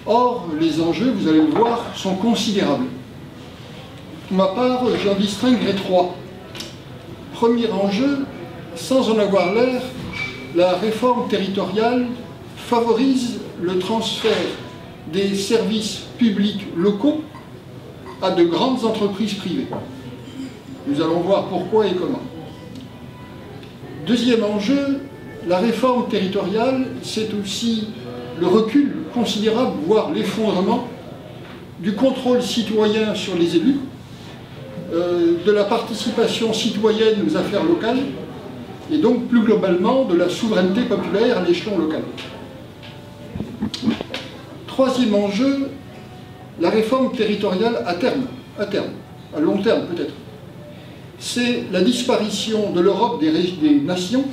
Or, les enjeux, vous allez le voir, sont considérables. Pour ma part, j'en distinguerai trois. Premier enjeu, sans en avoir l'air, la réforme territoriale favorise le transfert des services publics locaux à de grandes entreprises privées. Nous allons voir pourquoi et comment. Deuxième enjeu, la réforme territoriale, c'est aussi le recul considérable, voire l'effondrement du contrôle citoyen sur les élus, de la participation citoyenne aux affaires locales, et donc plus globalement de la souveraineté populaire à l'échelon local. Troisième enjeu, la réforme territoriale à terme, à long terme peut-être. C'est la disparition de l'Europe des nations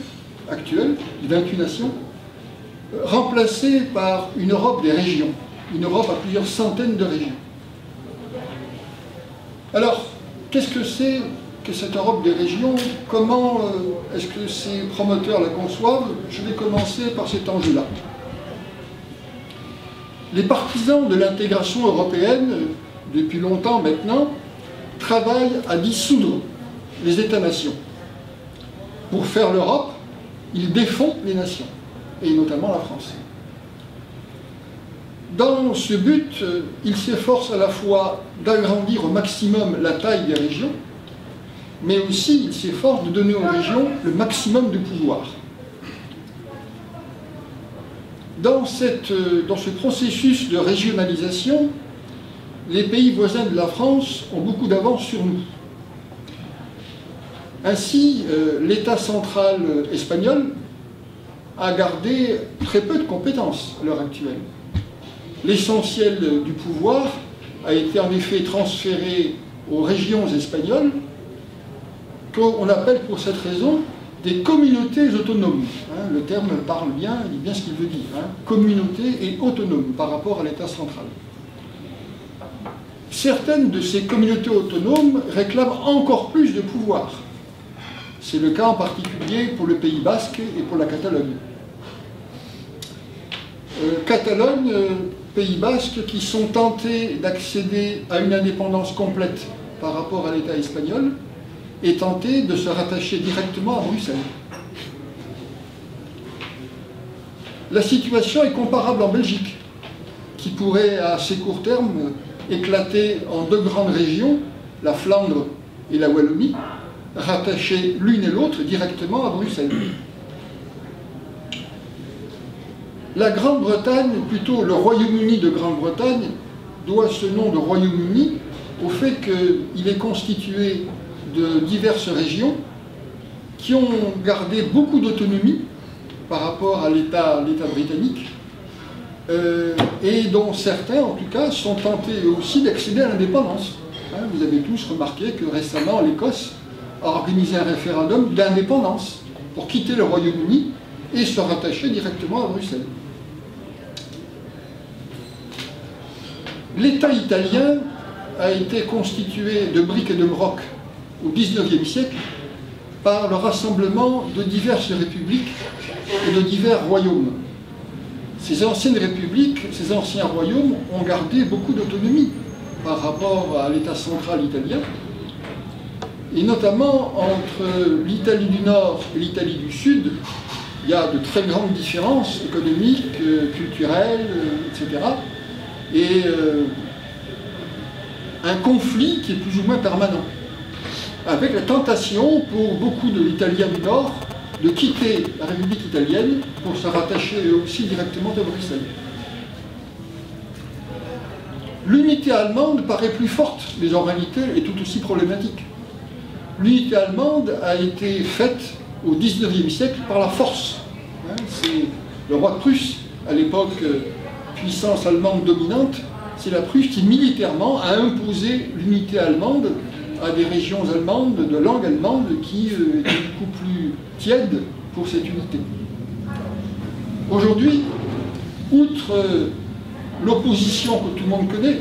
actuelles, des 28 nations, remplacée par une Europe des régions, une Europe à plusieurs centaines de régions. Alors, qu'est-ce que c'est que cette Europe des régions? Comment est-ce que ces promoteurs la conçoivent? Je vais commencer par cet enjeu-là. Les partisans de l'intégration européenne, depuis longtemps maintenant, travaillent à dissoudre les États-nations. Pour faire l'Europe, ils défont les nations, et notamment la France. Dans ce but, ils s'efforcent à la fois d'agrandir au maximum la taille des régions, mais aussi ils s'efforcent de donner aux régions le maximum de pouvoir. Dans ce processus de régionalisation, les pays voisins de la France ont beaucoup d'avance sur nous. Ainsi, l'État central espagnol a gardé très peu de compétences à l'heure actuelle. L'essentiel du pouvoir a été en effet transféré aux régions espagnoles, qu'on appelle pour cette raison des communautés autonomes. Le terme parle bien, il dit bien ce qu'il veut dire. Communauté et autonome par rapport à l'État central. Certaines de ces communautés autonomes réclament encore plus de pouvoir. C'est le cas en particulier pour le Pays Basque et pour la Catalogne. Catalogne, Pays Basque, qui sont tentés d'accéder à une indépendance complète par rapport à l'État espagnol, et tentés de se rattacher directement à Bruxelles. La situation est comparable en Belgique, qui pourrait à assez court terme éclater en deux grandes régions, la Flandre et la Wallonie, rattachées l'une et l'autre directement à Bruxelles. La Grande-Bretagne, plutôt le Royaume-Uni de Grande-Bretagne, doit ce nom de Royaume-Uni au fait qu'il est constitué de diverses régions qui ont gardé beaucoup d'autonomie par rapport à l'État britannique et dont certains, en tout cas, sont tentés aussi d'accéder à l'indépendance. Vous avez tous remarqué que récemment, l'Écosse a organisé un référendum d'indépendance pour quitter le Royaume-Uni et se rattacher directement à Bruxelles. L'État italien a été constitué de briques et de broc au XIXe siècle par le rassemblement de diverses républiques et de divers royaumes. Ces anciennes républiques, ces anciens royaumes ont gardé beaucoup d'autonomie par rapport à l'État central italien, et notamment entre l'Italie du Nord et l'Italie du Sud, il y a de très grandes différences économiques, culturelles, etc. Et un conflit qui est plus ou moins permanent, avec la tentation pour beaucoup de l'Italiens du Nord de quitter la République italienne pour se rattacher aussi directement à Bruxelles. L'unité allemande paraît plus forte, mais en réalité est tout aussi problématique. L'unité allemande a été faite au XIXe siècle par la force. C'est le roi de Prusse, à l'époque puissance allemande dominante, c'est la Prusse qui militairement a imposé l'unité allemande à des régions allemandes, de langue allemande, qui étaient beaucoup plus tièdes pour cette unité. Aujourd'hui, outre l'opposition que tout le monde connaît,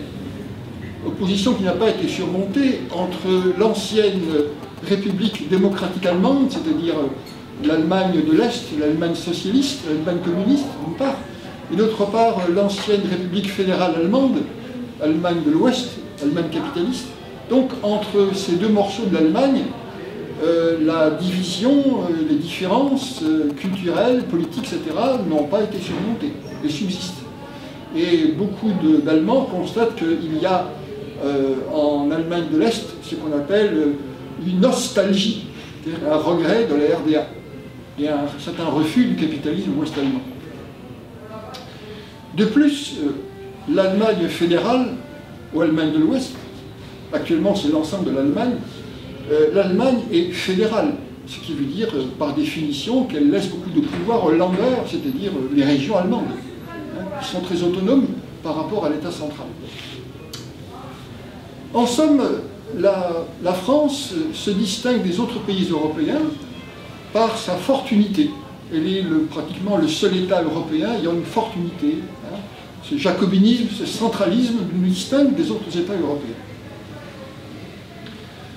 opposition qui n'a pas été surmontée entre l'ancienne République démocratique allemande, c'est-à-dire l'Allemagne de l'Est, l'Allemagne socialiste, l'Allemagne communiste, d'une part, et d'autre part l'ancienne République fédérale allemande, Allemagne de l'Ouest, Allemagne capitaliste. Donc entre ces deux morceaux de l'Allemagne, la division, les différences culturelles, politiques, etc. n'ont pas été surmontées, elles subsistent. Et beaucoup d'Allemands constatent qu'il y a en Allemagne de l'Est ce qu'on appelle une nostalgie, c'est-à-dire un regret de la RDA et un certain refus du capitalisme ouest-allemand. De plus, l'Allemagne fédérale, ou Allemagne de l'Ouest, actuellement c'est l'ensemble de l'Allemagne, l'Allemagne est fédérale, ce qui veut dire par définition qu'elle laisse beaucoup de pouvoir aux Länder, c'est-à-dire les régions allemandes, qui sont très autonomes par rapport à l'État central. En somme, la France se distingue des autres pays européens par sa forte unité. Elle est pratiquement le seul État européen ayant une forte unité. Ce jacobinisme, ce centralisme nous distingue des autres États européens.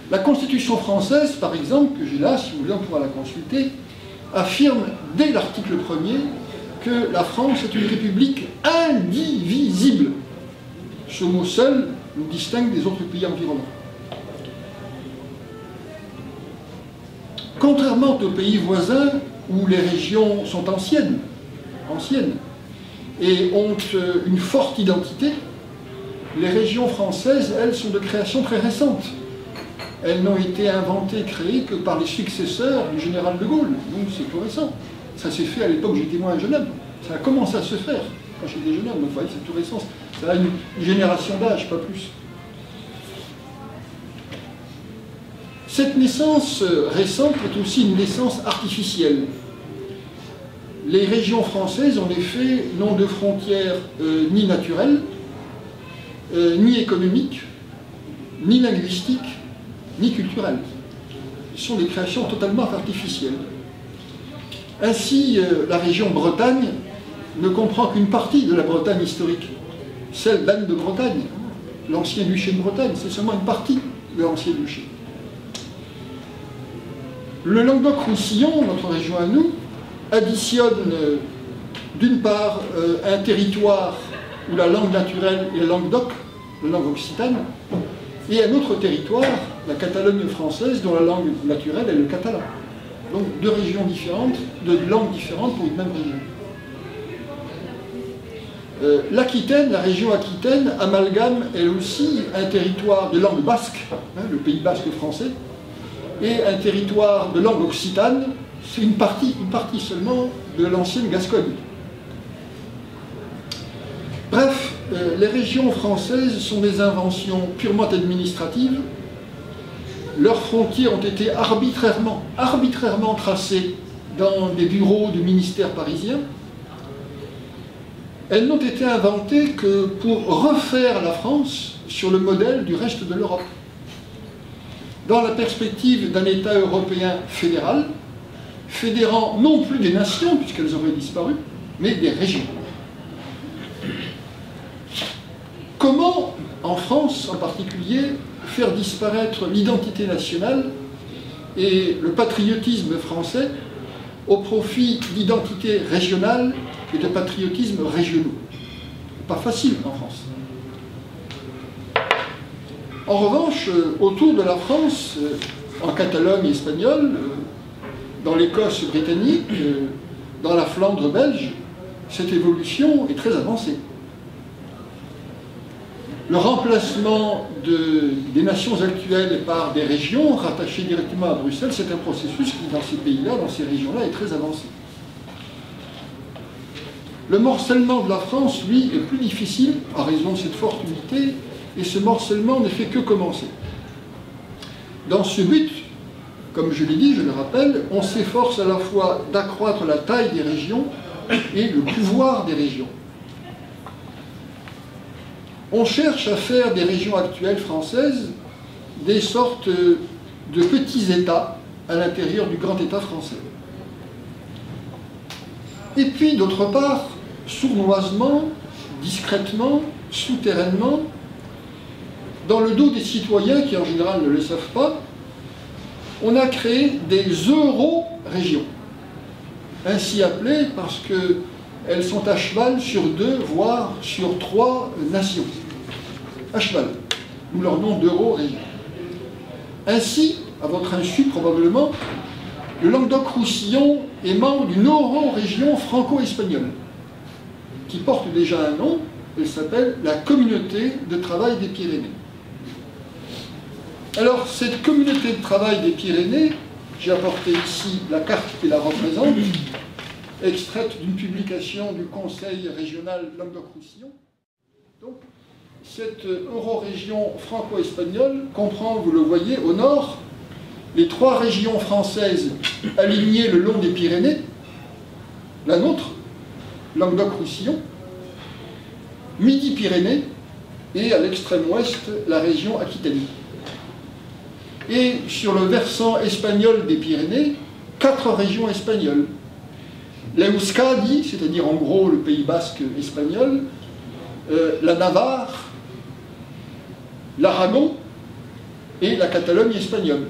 La Constitution française, par exemple, que j'ai là, si vous voulez, on pourra la consulter, affirme dès l'article 1er que la France est une république indivisible. Ce mot seul nous distingue des autres pays environnants. Contrairement aux pays voisins où les régions sont anciennes et ont une forte identité, les régions françaises, elles, sont de création très récente. Elles n'ont été inventées, créées que par les successeurs du général de Gaulle. Donc c'est tout récent. Ça s'est fait à l'époque où j'étais moi un jeune homme. Ça a commencé à se faire quand j'étais jeune homme. Enfin, c'est tout récent. Ça a une génération d'âge, pas plus. Cette naissance récente est aussi une naissance artificielle. Les régions françaises, en effet, n'ont de frontières ni naturelles, ni économiques, ni linguistiques, ni culturelles. Ce sont des créations totalement artificielles. Ainsi, la région Bretagne ne comprend qu'une partie de la Bretagne historique, celle d'Anne de Bretagne, l'ancien duché de Bretagne, c'est seulement une partie de l'ancien duché. Le Languedoc-Roussillon, notre région à nous, additionne d'une part un territoire où la langue naturelle est la langue d'oc, la langue occitane, et un autre territoire, la Catalogne française, dont la langue naturelle est le catalan. Donc deux régions différentes, deux langues différentes pour une même région. L'Aquitaine, la région Aquitaine, amalgame elle aussi un territoire de langue basque, le Pays basque français, et un territoire de langue occitane, c'est une partie seulement de l'ancienne Gascogne. Bref, les régions françaises sont des inventions purement administratives. Leurs frontières ont été arbitrairement tracées dans des bureaux de ministères parisiens. Elles n'ont été inventées que pour refaire la France sur le modèle du reste de l'Europe, dans la perspective d'un État européen fédéral, fédérant non plus des nations, puisqu'elles auraient disparu, mais des régions. Comment, en France en particulier, faire disparaître l'identité nationale et le patriotisme français au profit d'identités régionales et de patriotismes régionaux? Pas facile en France. En revanche, autour de la France, en Catalogne espagnole, dans l'Écosse britannique, dans la Flandre belge, cette évolution est très avancée. Le remplacement des nations actuelles par des régions rattachées directement à Bruxelles, c'est un processus qui, dans ces pays-là, dans ces régions-là, est très avancé. Le morcellement de la France, lui, est plus difficile, à raison de cette forte unité, et ce morcellement ne fait que commencer. Dans ce but, comme je l'ai dit, je le rappelle, on s'efforce à la fois d'accroître la taille des régions et le pouvoir des régions. On cherche à faire des régions actuelles françaises des sortes de petits États à l'intérieur du grand État français. Et puis, d'autre part, sournoisement, discrètement, souterrainement, dans le dos des citoyens qui en général ne le savent pas, on a créé des euro-régions, ainsi appelées parce que elles sont à cheval sur 2, voire sur 3 nations. À cheval. Nous leur nom d'euro-région. Ainsi, à votre insu probablement, le Languedoc-Roussillon est membre d'une euro-région franco-espagnole, qui porte déjà un nom, elle s'appelle la Communauté de travail des Pyrénées. Alors, cette communauté de travail des Pyrénées, j'ai apporté ici la carte qui la représente, extraite d'une publication du Conseil régional Languedoc-Roussillon. Donc, cette euro-région franco-espagnole comprend, vous le voyez, au nord, les 3 régions françaises alignées le long des Pyrénées, la nôtre, Languedoc-Roussillon, Midi-Pyrénées, et à l'extrême ouest, la région Aquitanie. Et sur le versant espagnol des Pyrénées, 4 régions espagnoles. L'Euskadi, c'est-à-dire en gros le Pays basque espagnol, la Navarre, l'Aragon et la Catalogne espagnole,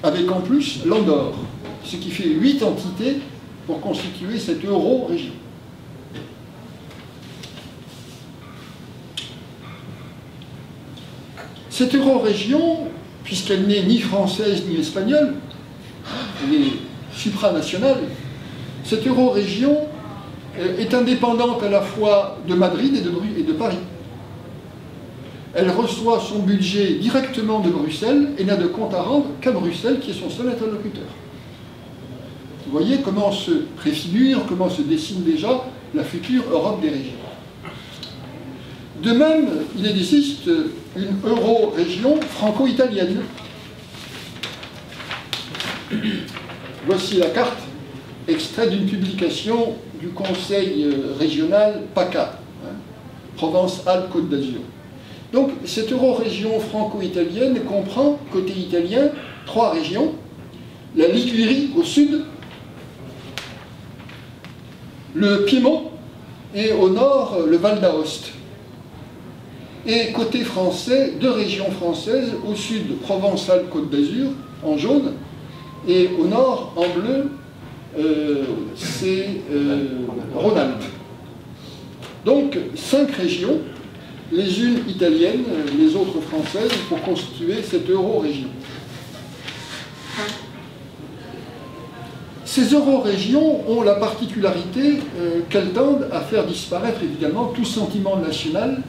avec en plus l'Andorre, ce qui fait 8 entités pour constituer cette euro-région. Cette euro-région, puisqu'elle n'est ni française ni espagnole, elle est supranationale, cette euro-région est indépendante à la fois de Madrid et de Paris. Elle reçoit son budget directement de Bruxelles et n'a de compte à rendre qu'à Bruxelles, qui est son seul interlocuteur. Vous voyez comment se préfigure, comment se dessine déjà la future Europe des régions. De même, il existe une euro-région franco-italienne. Voici la carte, extrait d'une publication du Conseil régional PACA, Provence-Alpes-Côte d'Azur. Donc, cette euro-région franco-italienne comprend, côté italien, 3 régions. La Ligurie au sud, le Piémont et au nord, le Val d'Aoste. Et côté français, 2 régions françaises, au sud, Provence-Alpes-Côte d'Azur, en jaune, et au nord, en bleu, c'est Rhône-Alpes. Donc, 5 régions, les unes italiennes, les autres françaises, pour constituer cette euro-région. Ces euro-régions ont la particularité qu'elles tendent à faire disparaître évidemment tout sentiment national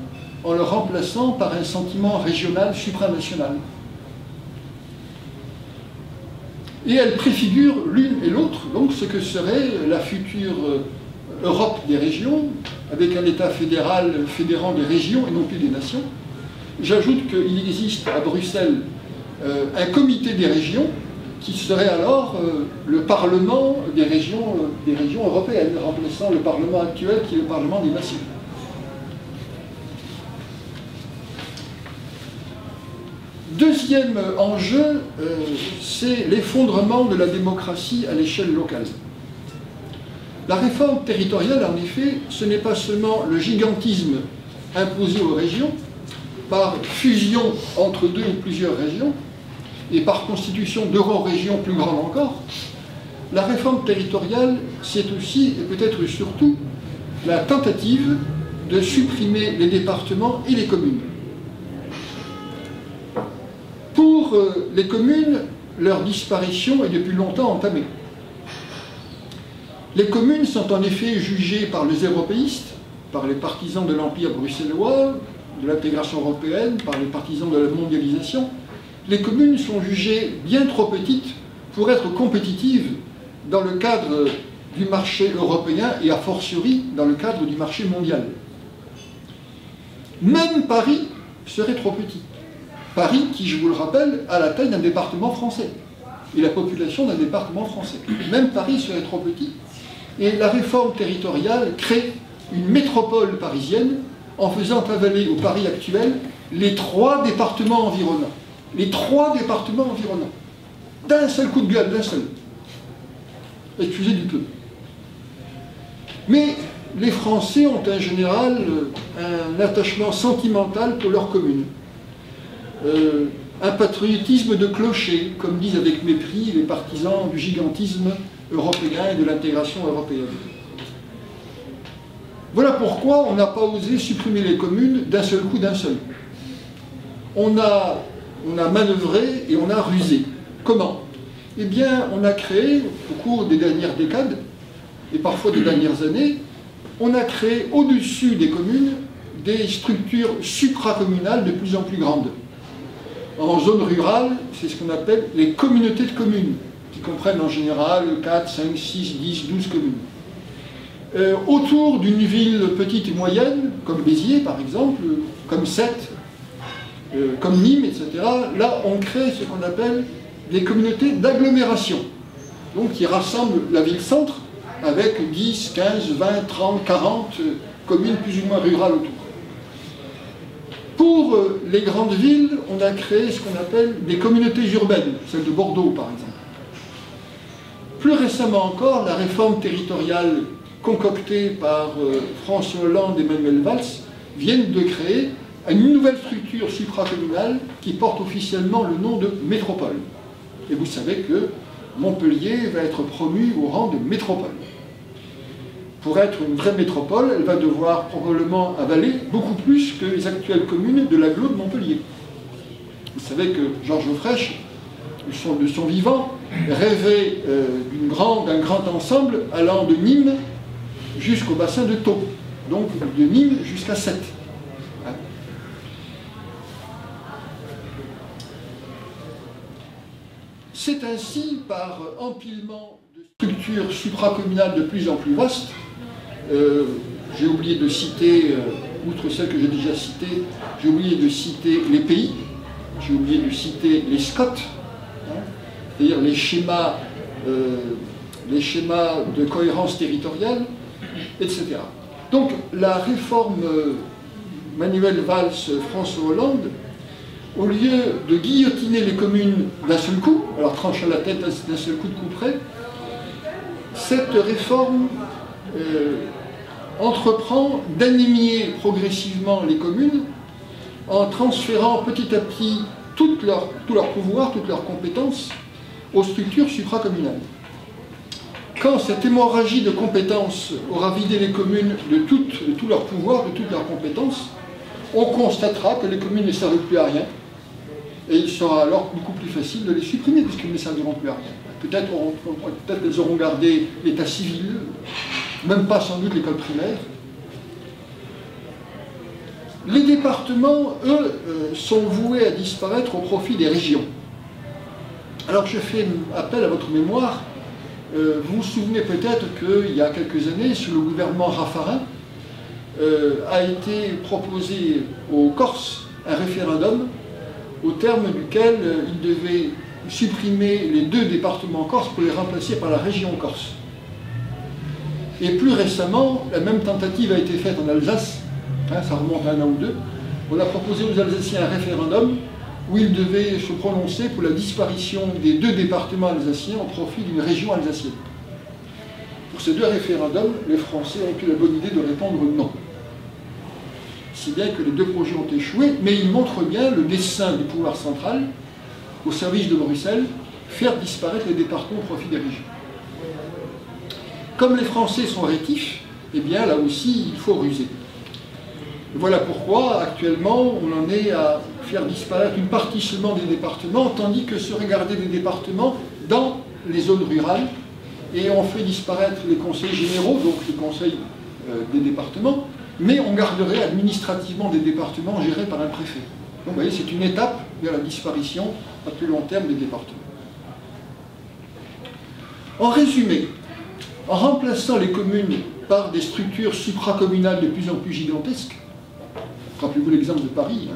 en le remplaçant par un sentiment régional supranational. Et elles préfigurent l'une et l'autre, donc ce que serait la future Europe des régions, avec un État fédéral fédérant des régions et non plus des nations. J'ajoute qu'il existe à Bruxelles un comité des régions qui serait alors le Parlement des régions européennes, remplaçant le Parlement actuel qui est le Parlement des nations. Deuxième enjeu, c'est l'effondrement de la démocratie à l'échelle locale. La réforme territoriale, en effet, ce n'est pas seulement le gigantisme imposé aux régions, par fusion entre 2 ou plusieurs régions, et par constitution d'euro-régions plus grandes encore. La réforme territoriale, c'est aussi, et peut-être surtout, la tentative de supprimer les départements et les communes. Pour les communes, leur disparition est depuis longtemps entamée. Les communes sont en effet jugées par les européistes, par les partisans de l'empire bruxellois, de l'intégration européenne, par les partisans de la mondialisation. Les communes sont jugées bien trop petites pour être compétitives dans le cadre du marché européen et a fortiori dans le cadre du marché mondial. Même Paris serait trop petit. Paris, qui, je vous le rappelle, a la taille d'un département français et la population d'un département français. Même Paris serait trop petit. Et la réforme territoriale crée une métropole parisienne en faisant avaler au Paris actuel les 3 départements environnants. Les 3 départements environnants. D'un seul coup de gueule, d'un seul. Excusez du peu. Mais les Français ont en général un attachement sentimental pour leur commune. Un patriotisme de clocher, comme disent avec mépris les partisans du gigantisme européen et de l'intégration européenne. Voilà pourquoi on n'a pas osé supprimer les communes d'un seul coup, d'un seul. On a manœuvré et on a rusé. Comment? Eh bien, on a créé, au cours des dernières décades, et parfois des dernières années, on a créé au-dessus des communes des structures supracommunales de plus en plus grandes. En zone rurale, c'est ce qu'on appelle les communautés de communes, qui comprennent en général 4, 5, 6, 10, 12 communes. Autour d'une ville petite et moyenne, comme Béziers par exemple, comme Sète, comme Nîmes, etc., là on crée ce qu'on appelle des communautés d'agglomération, donc qui rassemblent la ville-centre avec 10, 15, 20, 30, 40 communes plus ou moins rurales autour. Pour les grandes villes, on a créé ce qu'on appelle des communautés urbaines, celle de Bordeaux par exemple. Plus récemment encore, la réforme territoriale concoctée par François Hollande et Manuel Valls viennent de créer une nouvelle structure supracommunale qui porte officiellement le nom de métropole. Et vous savez que Montpellier va être promue au rang de métropole. Pour être une vraie métropole, elle va devoir probablement avaler beaucoup plus que les actuelles communes de l'agglo de Montpellier. Vous savez que Georges Frêche, de son vivant, rêvait d'un grand ensemble allant de Nîmes jusqu'au bassin de Thau, donc de Nîmes jusqu'à Sète. C'est ainsi, par empilement de structures supracommunales de plus en plus vastes, j'ai oublié de citer, outre celles que j'ai déjà citées, j'ai oublié de citer les pays, j'ai oublié de citer les SCOT, c'est-à-dire les schémas de cohérence territoriale, etc. Donc la réforme Manuel Valls, François Hollande, au lieu de guillotiner les communes d'un seul coup, alors tranchant la tête d'un seul coup de coup près, cette réforme entreprend d'anémier progressivement les communes en transférant petit à petit tout leur pouvoir, toutes leurs compétences aux structures supracommunales. Quand cette hémorragie de compétences aura vidé les communes de tout leur pouvoir, de toutes leurs compétences, on constatera que les communes ne servent plus à rien, et il sera alors beaucoup plus facile de les supprimer, puisqu'ils ne serviront plus à rien. Peut-être qu'elles auront gardé l'état civil, même pas sans doute l'école primaire. Les départements, eux, sont voués à disparaître au profit des régions. Alors je fais appel à votre mémoire. Vous vous souvenez peut-être qu'il y a quelques années, sous le gouvernement Raffarin, a été proposé aux Corses un référendum au terme duquel ils devaient supprimer les 2 départements corses pour les remplacer par la région corse. Et plus récemment, la même tentative a été faite en Alsace, ça remonte à 1 an ou 2. On a proposé aux Alsaciens un référendum où ils devaient se prononcer pour la disparition des 2 départements alsaciens au profit d'une région alsacienne. Pour ces 2 référendums, les Français ont eu la bonne idée de répondre non. Si bien que les 2 projets ont échoué, mais ils montrent bien le dessein du pouvoir central, au service de Bruxelles, faire disparaître les départements au profit des régions. Comme les Français sont rétifs, eh bien là aussi il faut ruser. Voilà pourquoi actuellement on en est à faire disparaître une partie seulement des départements, tandis que seraient gardés des départements dans les zones rurales, et on fait disparaître les conseils généraux, donc les conseils des départements, mais on garderait administrativement des départements gérés par un préfet. Donc vous voyez, c'est une étape vers la disparition à plus long terme des départements. En résumé, en remplaçant les communes par des structures supracommunales de plus en plus gigantesques, rappelez-vous l'exemple de Paris,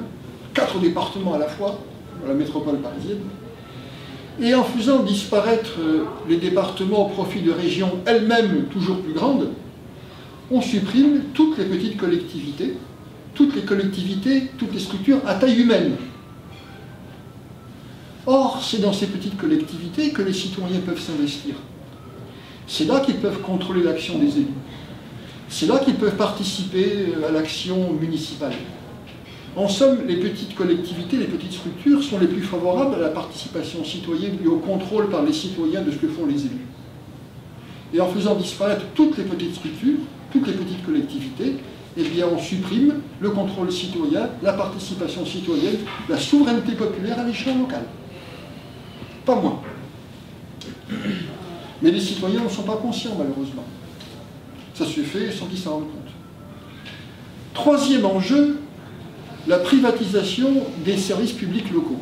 4 départements à la fois, dans la métropole parisienne, et en faisant disparaître les départements au profit de régions elles-mêmes toujours plus grandes, on supprime toutes les petites collectivités, toutes les structures à taille humaine. Or, c'est dans ces petites collectivités que les citoyens peuvent s'investir. C'est là qu'ils peuvent contrôler l'action des élus. C'est là qu'ils peuvent participer à l'action municipale. En somme, les petites collectivités, les petites structures sont les plus favorables à la participation citoyenne et au contrôle par les citoyens de ce que font les élus. Et en faisant disparaître toutes les petites structures, toutes les petites collectivités, eh bien on supprime le contrôle citoyen, la participation citoyenne, la souveraineté populaire à l'échelle locale. Pas moins. Mais les citoyens n'en sont pas conscients, malheureusement. Ça se fait sans qu'ils s'en rendent compte. Troisième enjeu, la privatisation des services publics locaux.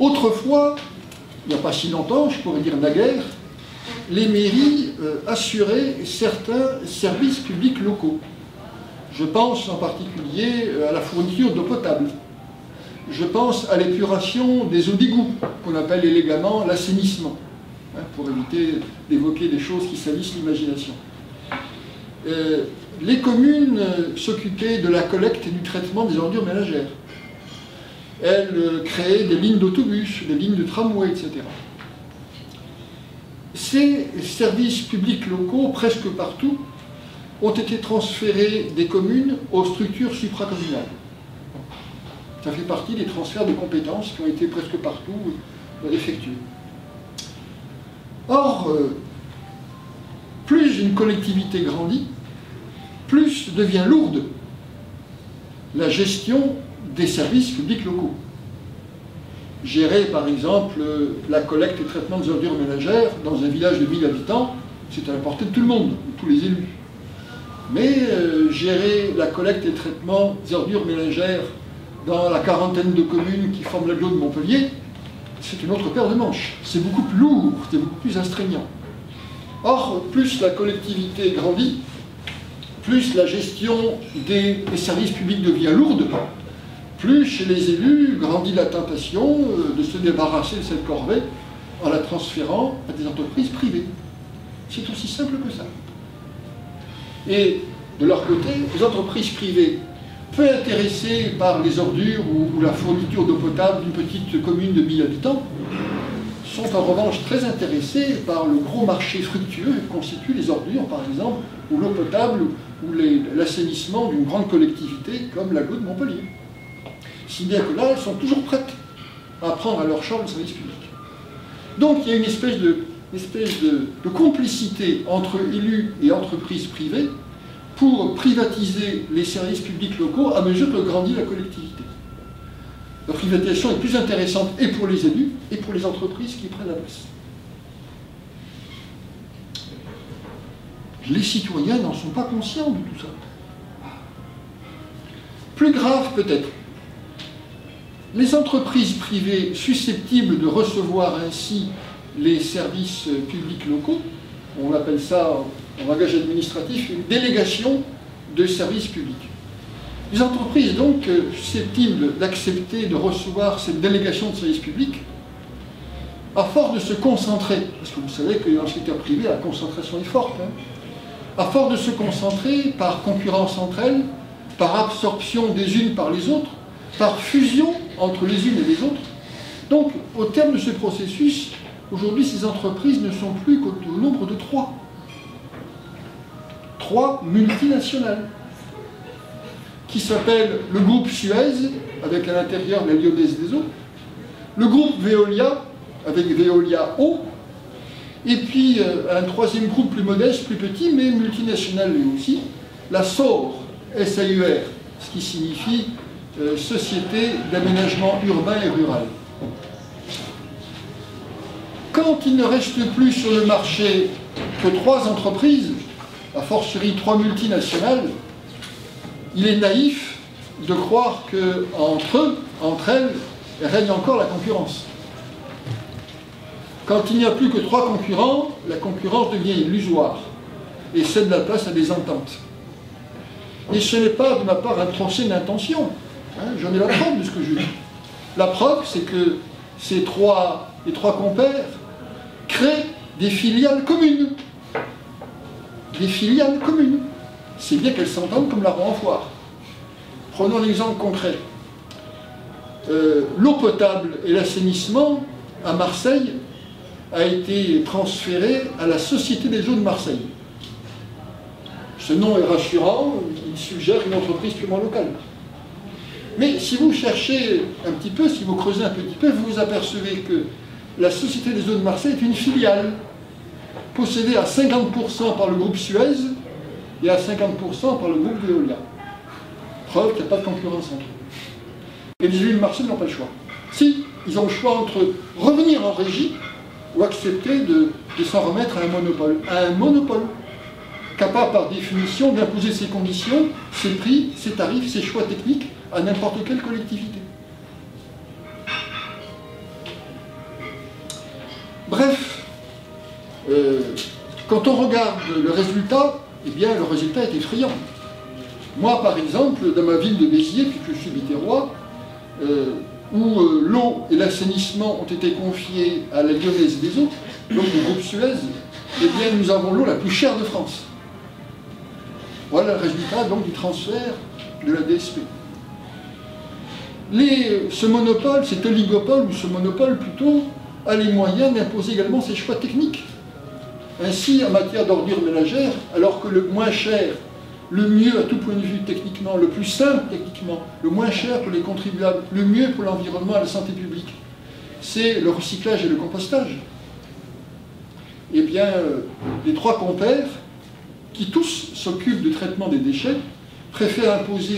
Autrefois, il n'y a pas si longtemps, je pourrais dire naguère, les mairies assuraient certains services publics locaux. Je pense en particulier à la fourniture d'eau potable. Je pense à l'épuration des eaux d'égout, qu'on appelle élégamment l'assainissement, hein, pour éviter d'évoquer des choses qui salissent l'imagination. Les communes s'occupaient de la collecte et du traitement des ordures ménagères. Elles créaient des lignes d'autobus, des lignes de tramway, etc. Ces services publics locaux, presque partout, ont été transférés des communes aux structures supracommunales. Ça fait partie des transferts de compétences qui ont été presque partout effectués. Or, plus une collectivité grandit, plus devient lourde la gestion des services publics locaux. Gérer, par exemple, la collecte et traitement des ordures ménagères dans un village de 1000 habitants, c'est à la portée de tout le monde, de tous les élus. Mais gérer la collecte et le traitement des ordures ménagères dans la quarantaine de communes qui forment l'agglo de Montpellier, c'est une autre paire de manches. C'est beaucoup plus lourd, c'est beaucoup plus astreignant. Or, plus la collectivité grandit, plus la gestion des services publics devient lourde, plus chez les élus grandit la tentation de se débarrasser de cette corvée en la transférant à des entreprises privées. C'est aussi simple que ça. Et de leur côté, les entreprises privées, peu intéressées par les ordures ou la fourniture d'eau potable d'une petite commune de 1000 habitants, sont en revanche très intéressées par le gros marché fructueux que constituent les ordures, par exemple, ou l'eau potable, ou l'assainissement d'une grande collectivité comme l'agglo de Montpellier. Si bien que là, elles sont toujours prêtes à prendre à leur charge le service public. Donc il y a une espèce de complicité entre élus et entreprises privées pour privatiser les services publics locaux à mesure que grandit la collectivité. La privatisation est plus intéressante et pour les élus et pour les entreprises qui prennent la place. Les citoyens n'en sont pas conscients de tout ça. Plus grave peut-être, les entreprises privées susceptibles de recevoir ainsi les services publics locaux, on appelle ça en langage administratif une délégation de services publics. Les entreprises donc susceptibles d'accepter de recevoir cette délégation de services publics, à force de se concentrer, parce que vous savez que dans le secteur privé la concentration est forte, hein, à force de se concentrer par concurrence entre elles, par absorption des unes par les autres, par fusion entre les unes et les autres. Donc, au terme de ce processus, aujourd'hui, ces entreprises ne sont plus qu'au nombre de 3. 3 multinationales, qui s'appellent le groupe Suez, avec à l'intérieur la Lyonnaise des Eaux, le groupe Veolia, avec Veolia Eau, et puis un troisième groupe plus modeste, plus petit, mais multinational lui aussi, la SAUR, S-A-U-R, ce qui signifie Société d'aménagement urbain et rural. Quand il ne reste plus sur le marché que 3 entreprises, a fortiori 3 multinationales, il est naïf de croire qu'entre elles, règne encore la concurrence. Quand il n'y a plus que 3 concurrents, la concurrence devient illusoire et cède la place à des ententes. Et ce n'est pas de ma part un procès d'intention. Hein, j'en ai la preuve de ce que je dis. La preuve, c'est que les 3 compères créent des filiales communes. Des filiales communes. C'est bien qu'elles s'entendent comme la roue en foire. Prenons un exemple concret. L'eau potable et l'assainissement à Marseille a été transféré à la Société des eaux de Marseille. Ce nom est rassurant, il suggère une entreprise purement locale. Mais si vous cherchez un petit peu, si vous creusez un petit peu, vous vous apercevez que la Société des eaux de Marseille est une filiale possédée à 50% par le groupe Suez et à 50% par le groupe Veolia. Preuve qu'il n'y a pas de concurrence entre eux. Et les élus de Marseille n'ont pas le choix. Si, ils ont le choix entre revenir en régie ou accepter de s'en remettre à un monopole. À un monopole capable par définition d'imposer ses conditions, ses prix, ses tarifs, ses choix techniques à n'importe quelle collectivité. Bref, quand on regarde le résultat, eh bien le résultat est effrayant. Moi, par exemple, dans ma ville de Béziers, puisque je suis biterrois, où l'eau et l'assainissement ont été confiés à la Lyonnaise des Eaux, donc le groupe Suez, eh bien nous avons l'eau la plus chère de France. Voilà le résultat donc du transfert de la DSP. Ce monopole, cet oligopole, ou ce monopole plutôt, a les moyens d'imposer également ses choix techniques. Ainsi, en matière d'ordures ménagères, alors que le moins cher, le mieux à tout point de vue techniquement, le plus simple techniquement, le moins cher pour les contribuables, le mieux pour l'environnement et la santé publique, c'est le recyclage et le compostage. Eh bien, les trois compères, qui tous s'occupent du traitement des déchets, préfèrent imposent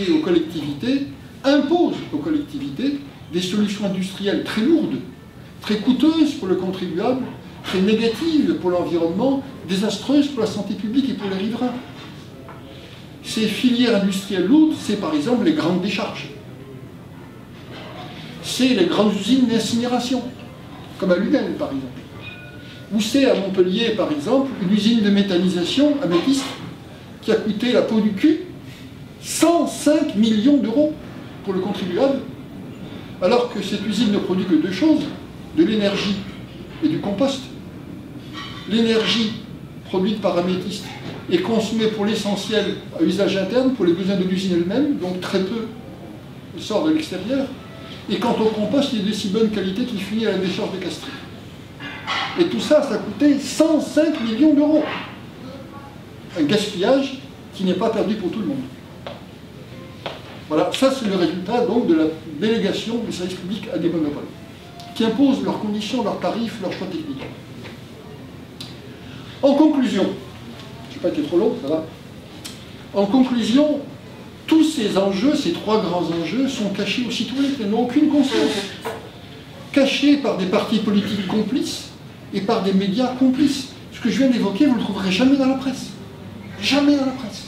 aux collectivités des solutions industrielles très lourdes, très coûteuses pour le contribuable, très négatives pour l'environnement, désastreuses pour la santé publique et pour les riverains. Ces filières industrielles lourdes, c'est par exemple les grandes décharges. C'est les grandes usines d'incinération, comme à Lugano par exemple. Ou c'est à Montpellier par exemple une usine de méthanisation à Métis qui a coûté la peau du cul 105 millions d'euros pour le contribuable, alors que cette usine ne produit que deux choses, de l'énergie et du compost. L'énergie produite par Améthyste est consommée pour l'essentiel à usage interne, pour les besoins de l'usine elle-même, donc très peu sort de l'extérieur. Et quant au compost, il est de si bonne qualité qu'il finit à la décharge de Castries. Et tout ça, ça a coûté 105 millions d'euros. Un gaspillage qui n'est pas perdu pour tout le monde. Voilà, ça c'est le résultat donc de la délégation des services publics à des monopoles, qui imposent leurs conditions, leurs tarifs, leurs choix techniques. En conclusion, je n'ai pas été trop long, ça va. En conclusion, tous ces enjeux, ces trois grands enjeux, sont cachés aux citoyens qui n'ont aucune conscience. Cachés par des partis politiques complices et par des médias complices. Ce que je viens d'évoquer, vous ne le trouverez jamais dans la presse. Jamais dans la presse.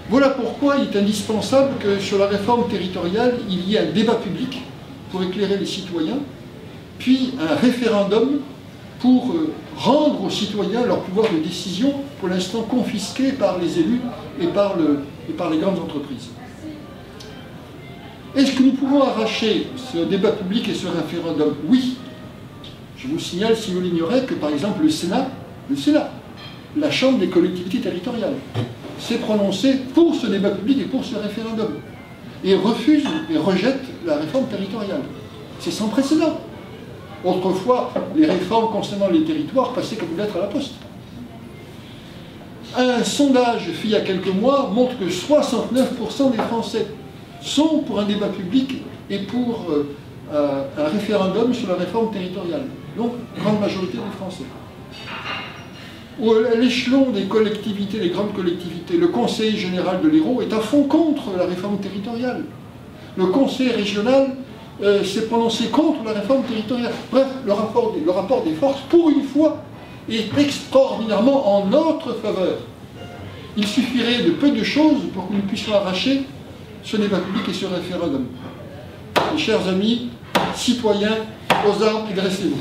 Voilà pourquoi il est indispensable que sur la réforme territoriale, il y ait un débat public pour éclairer les citoyens, puis un référendum pour rendre aux citoyens leur pouvoir de décision, pour l'instant confisqué par les élus et par les grandes entreprises. Est-ce que nous pouvons arracher ce débat public et ce référendum? Oui. Je vous signale, si vous l'ignorez, que par exemple le Sénat, la Chambre des collectivités territoriales, s'est prononcé pour ce débat public et pour ce référendum, et refuse et rejette la réforme territoriale. C'est sans précédent. Autrefois, les réformes concernant les territoires passaient comme une lettre à la poste. Un sondage fait il y a quelques mois montre que 69% des Français sont pour un débat public et pour un référendum sur la réforme territoriale. Donc, grande majorité des Français. À l'échelon des collectivités, les grandes collectivités, le Conseil général de l'Hérault est à fond contre la réforme territoriale. Le Conseil régional s'est prononcé contre la réforme territoriale. Bref, le rapport des forces, pour une fois, est extraordinairement en notre faveur. Il suffirait de peu de choses pour que nous puissions arracher ce débat public et ce référendum. Mes chers amis, citoyens, aux armes et dressez-vous.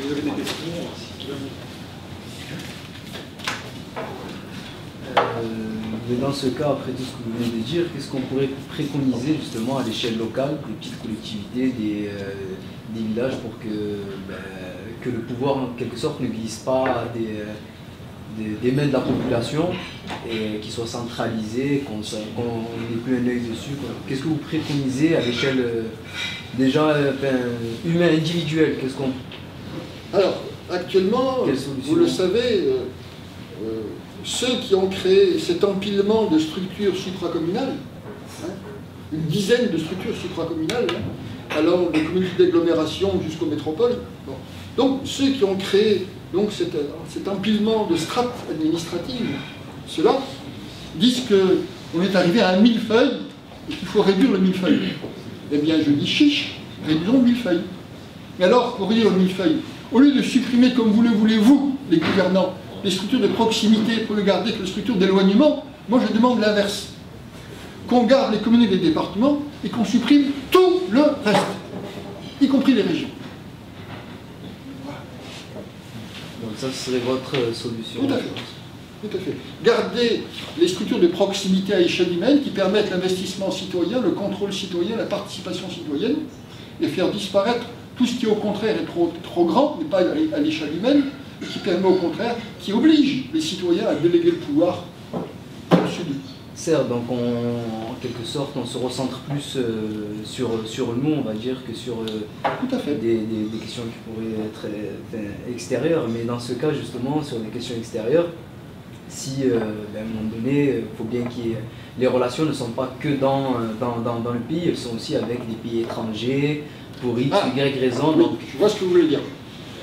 Vous avez des questions? Mais dans ce cas, après tout ce que vous venez de dire, qu'est-ce qu'on pourrait préconiser justement à l'échelle locale, des petites collectivités, des villages, pour que le pouvoir en quelque sorte ne glisse pas des mains de la population et qu'il soit centralisé, qu'on n'ait plus un œil dessus? Qu'est-ce que vous préconisez à l'échelle déjà humaine, individuelle? Qu'est-ce qu'on... Alors, actuellement, vous le savez, ceux qui ont créé cet empilement de structures supracommunales, hein, une dizaine de structures supracommunales, hein, allant des communautés d'agglomération jusqu'aux métropoles. Bon. Donc ceux qui ont créé donc, cet empilement de strates administratives, ceux-là disent qu'on est arrivé à un millefeuille et qu'il faut réduire le millefeuille. Eh bien, je dis chiche, réduisons le millefeuille. Mais alors, pour réduire le millefeuille, au lieu de supprimer, comme vous le voulez, vous, les gouvernants, les structures de proximité pour ne garder que les structures d'éloignement, moi je demande l'inverse. Qu'on garde les communes et les départements et qu'on supprime tout le reste, y compris les régions. Donc ça, ce serait votre solution. Tout à fait. Tout à fait. Garder les structures de proximité à échelle humaine qui permettent l'investissement citoyen, le contrôle citoyen, la participation citoyenne, et faire disparaître tout ce qui au contraire est trop grand, mais pas à l'échelle humaine, et qui permet au contraire, qui oblige les citoyens à déléguer le pouvoir au-dessus d'eux. Certes, donc en quelque sorte, on se recentre plus sur nous, on va dire, que sur Tout à fait. des questions qui pourraient être extérieures. Mais dans ce cas, justement, sur des questions extérieures, si à un moment donné, il faut bien les relations ne sont pas que dans le pays, elles sont aussi avec des pays étrangers, pour X ou Y raison. Oui, donc, je vois ce que vous voulez dire.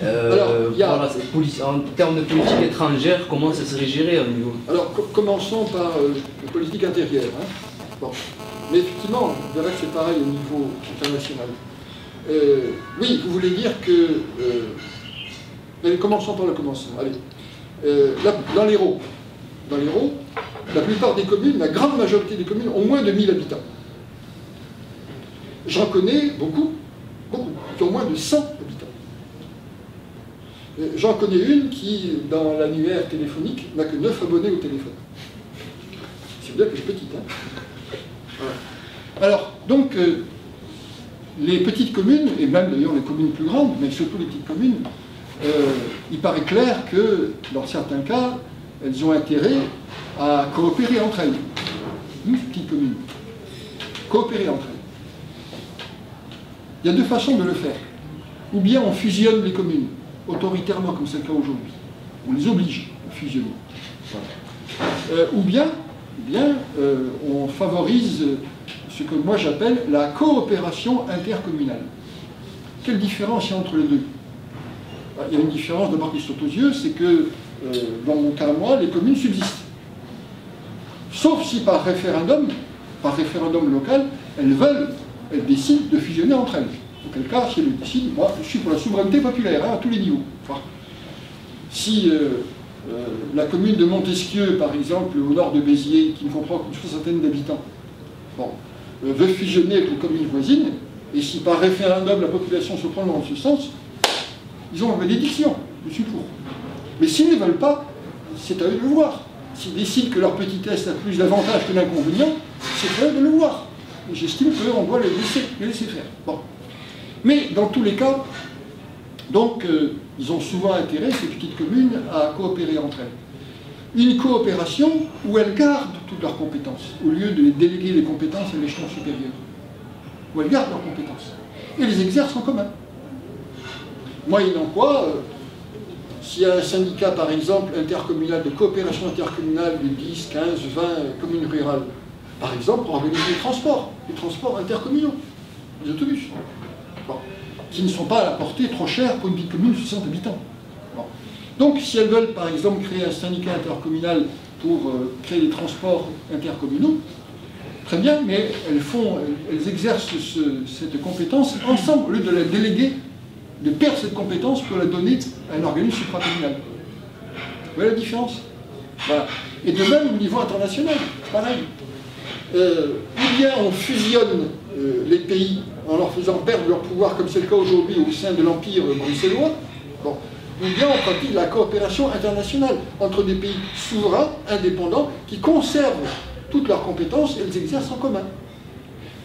Alors, voilà, en termes de politique étrangère, comment ça serait géré au niveau? Alors, commençons par la politique intérieure. Hein. Bon. Mais effectivement, on verra que c'est pareil au niveau international. Oui, vous voulez dire que... mais commençons par le commencement. Allez. Là, dans l'Hérault, la plupart des communes, la grande majorité des communes ont moins de 1000 habitants. J'en connais beaucoup, qui ont moins de 100 habitants. J'en connais une qui, dans l'annuaire téléphonique, n'a que 9 abonnés au téléphone. C'est bien que c'est petite, hein. Voilà. Alors, donc, les petites communes, et même d'ailleurs les communes plus grandes, mais surtout les petites communes, il paraît clair que, dans certains cas, elles ont intérêt à coopérer entre elles. Une petite commune. Coopérer entre elles. Il y a deux façons de le faire. Ou bien on fusionne les communes, autoritairement, comme c'est le cas aujourd'hui. On les oblige à fusionner. Voilà. Ou bien on favorise ce que moi j'appelle la coopération intercommunale. Quelle différence il y a entre les deux? Il y a une différence d'abord qui saute aux yeux, c'est que dans mon cas, moi, les communes subsistent. Sauf si par référendum local, elles décident de fusionner entre elles. Auquel cas, si elles décident, moi, je suis pour la souveraineté populaire, hein, à tous les niveaux. Enfin, si la commune de Montesquieu, par exemple, au nord de Béziers, qui ne comprend qu'une soixantaine d'habitants, bon, veut fusionner avec les communes voisines, et si par référendum la population se prononce dans ce sens, ils ont une bénédiction, je suis pour. Mais s'ils ne veulent pas, c'est à eux de le voir. S'ils décident que leur petitesse a plus d'avantages que d'inconvénients, c'est à eux de le voir. Et j'estime qu'on doit les laisser faire. Bon. Mais dans tous les cas, donc, ils ont souvent intérêt, ces petites communes, à coopérer entre elles. Une coopération où elles gardent toutes leurs compétences, au lieu de déléguer les compétences à l'échelon supérieur. Où elles gardent leurs compétences. Et les exercent en commun. Moyennant quoi, s'il y a un syndicat, par exemple, intercommunal, de coopération intercommunale de 10, 15, 20 communes rurales, par exemple, pour organiser les transports intercommunaux, les autobus, bon, qui ne sont pas à la portée trop chère pour une petite commune de 60 habitants. Bon. Donc, si elles veulent, par exemple, créer un syndicat intercommunal pour créer des transports intercommunaux, très bien, mais elles exercent cette compétence ensemble, au lieu de la déléguer, de perdre cette compétence pour la donner à un organisme supracommunal. Vous voyez la différence? Voilà. Et de même au niveau international, pareil. Ou bien on fusionne les pays en leur faisant perdre leur pouvoir, comme c'est le cas aujourd'hui au sein de l'Empire bruxellois, bon. Ou bien on pratique la coopération internationale entre des pays souverains, indépendants, qui conservent toutes leurs compétences et les exercent en commun.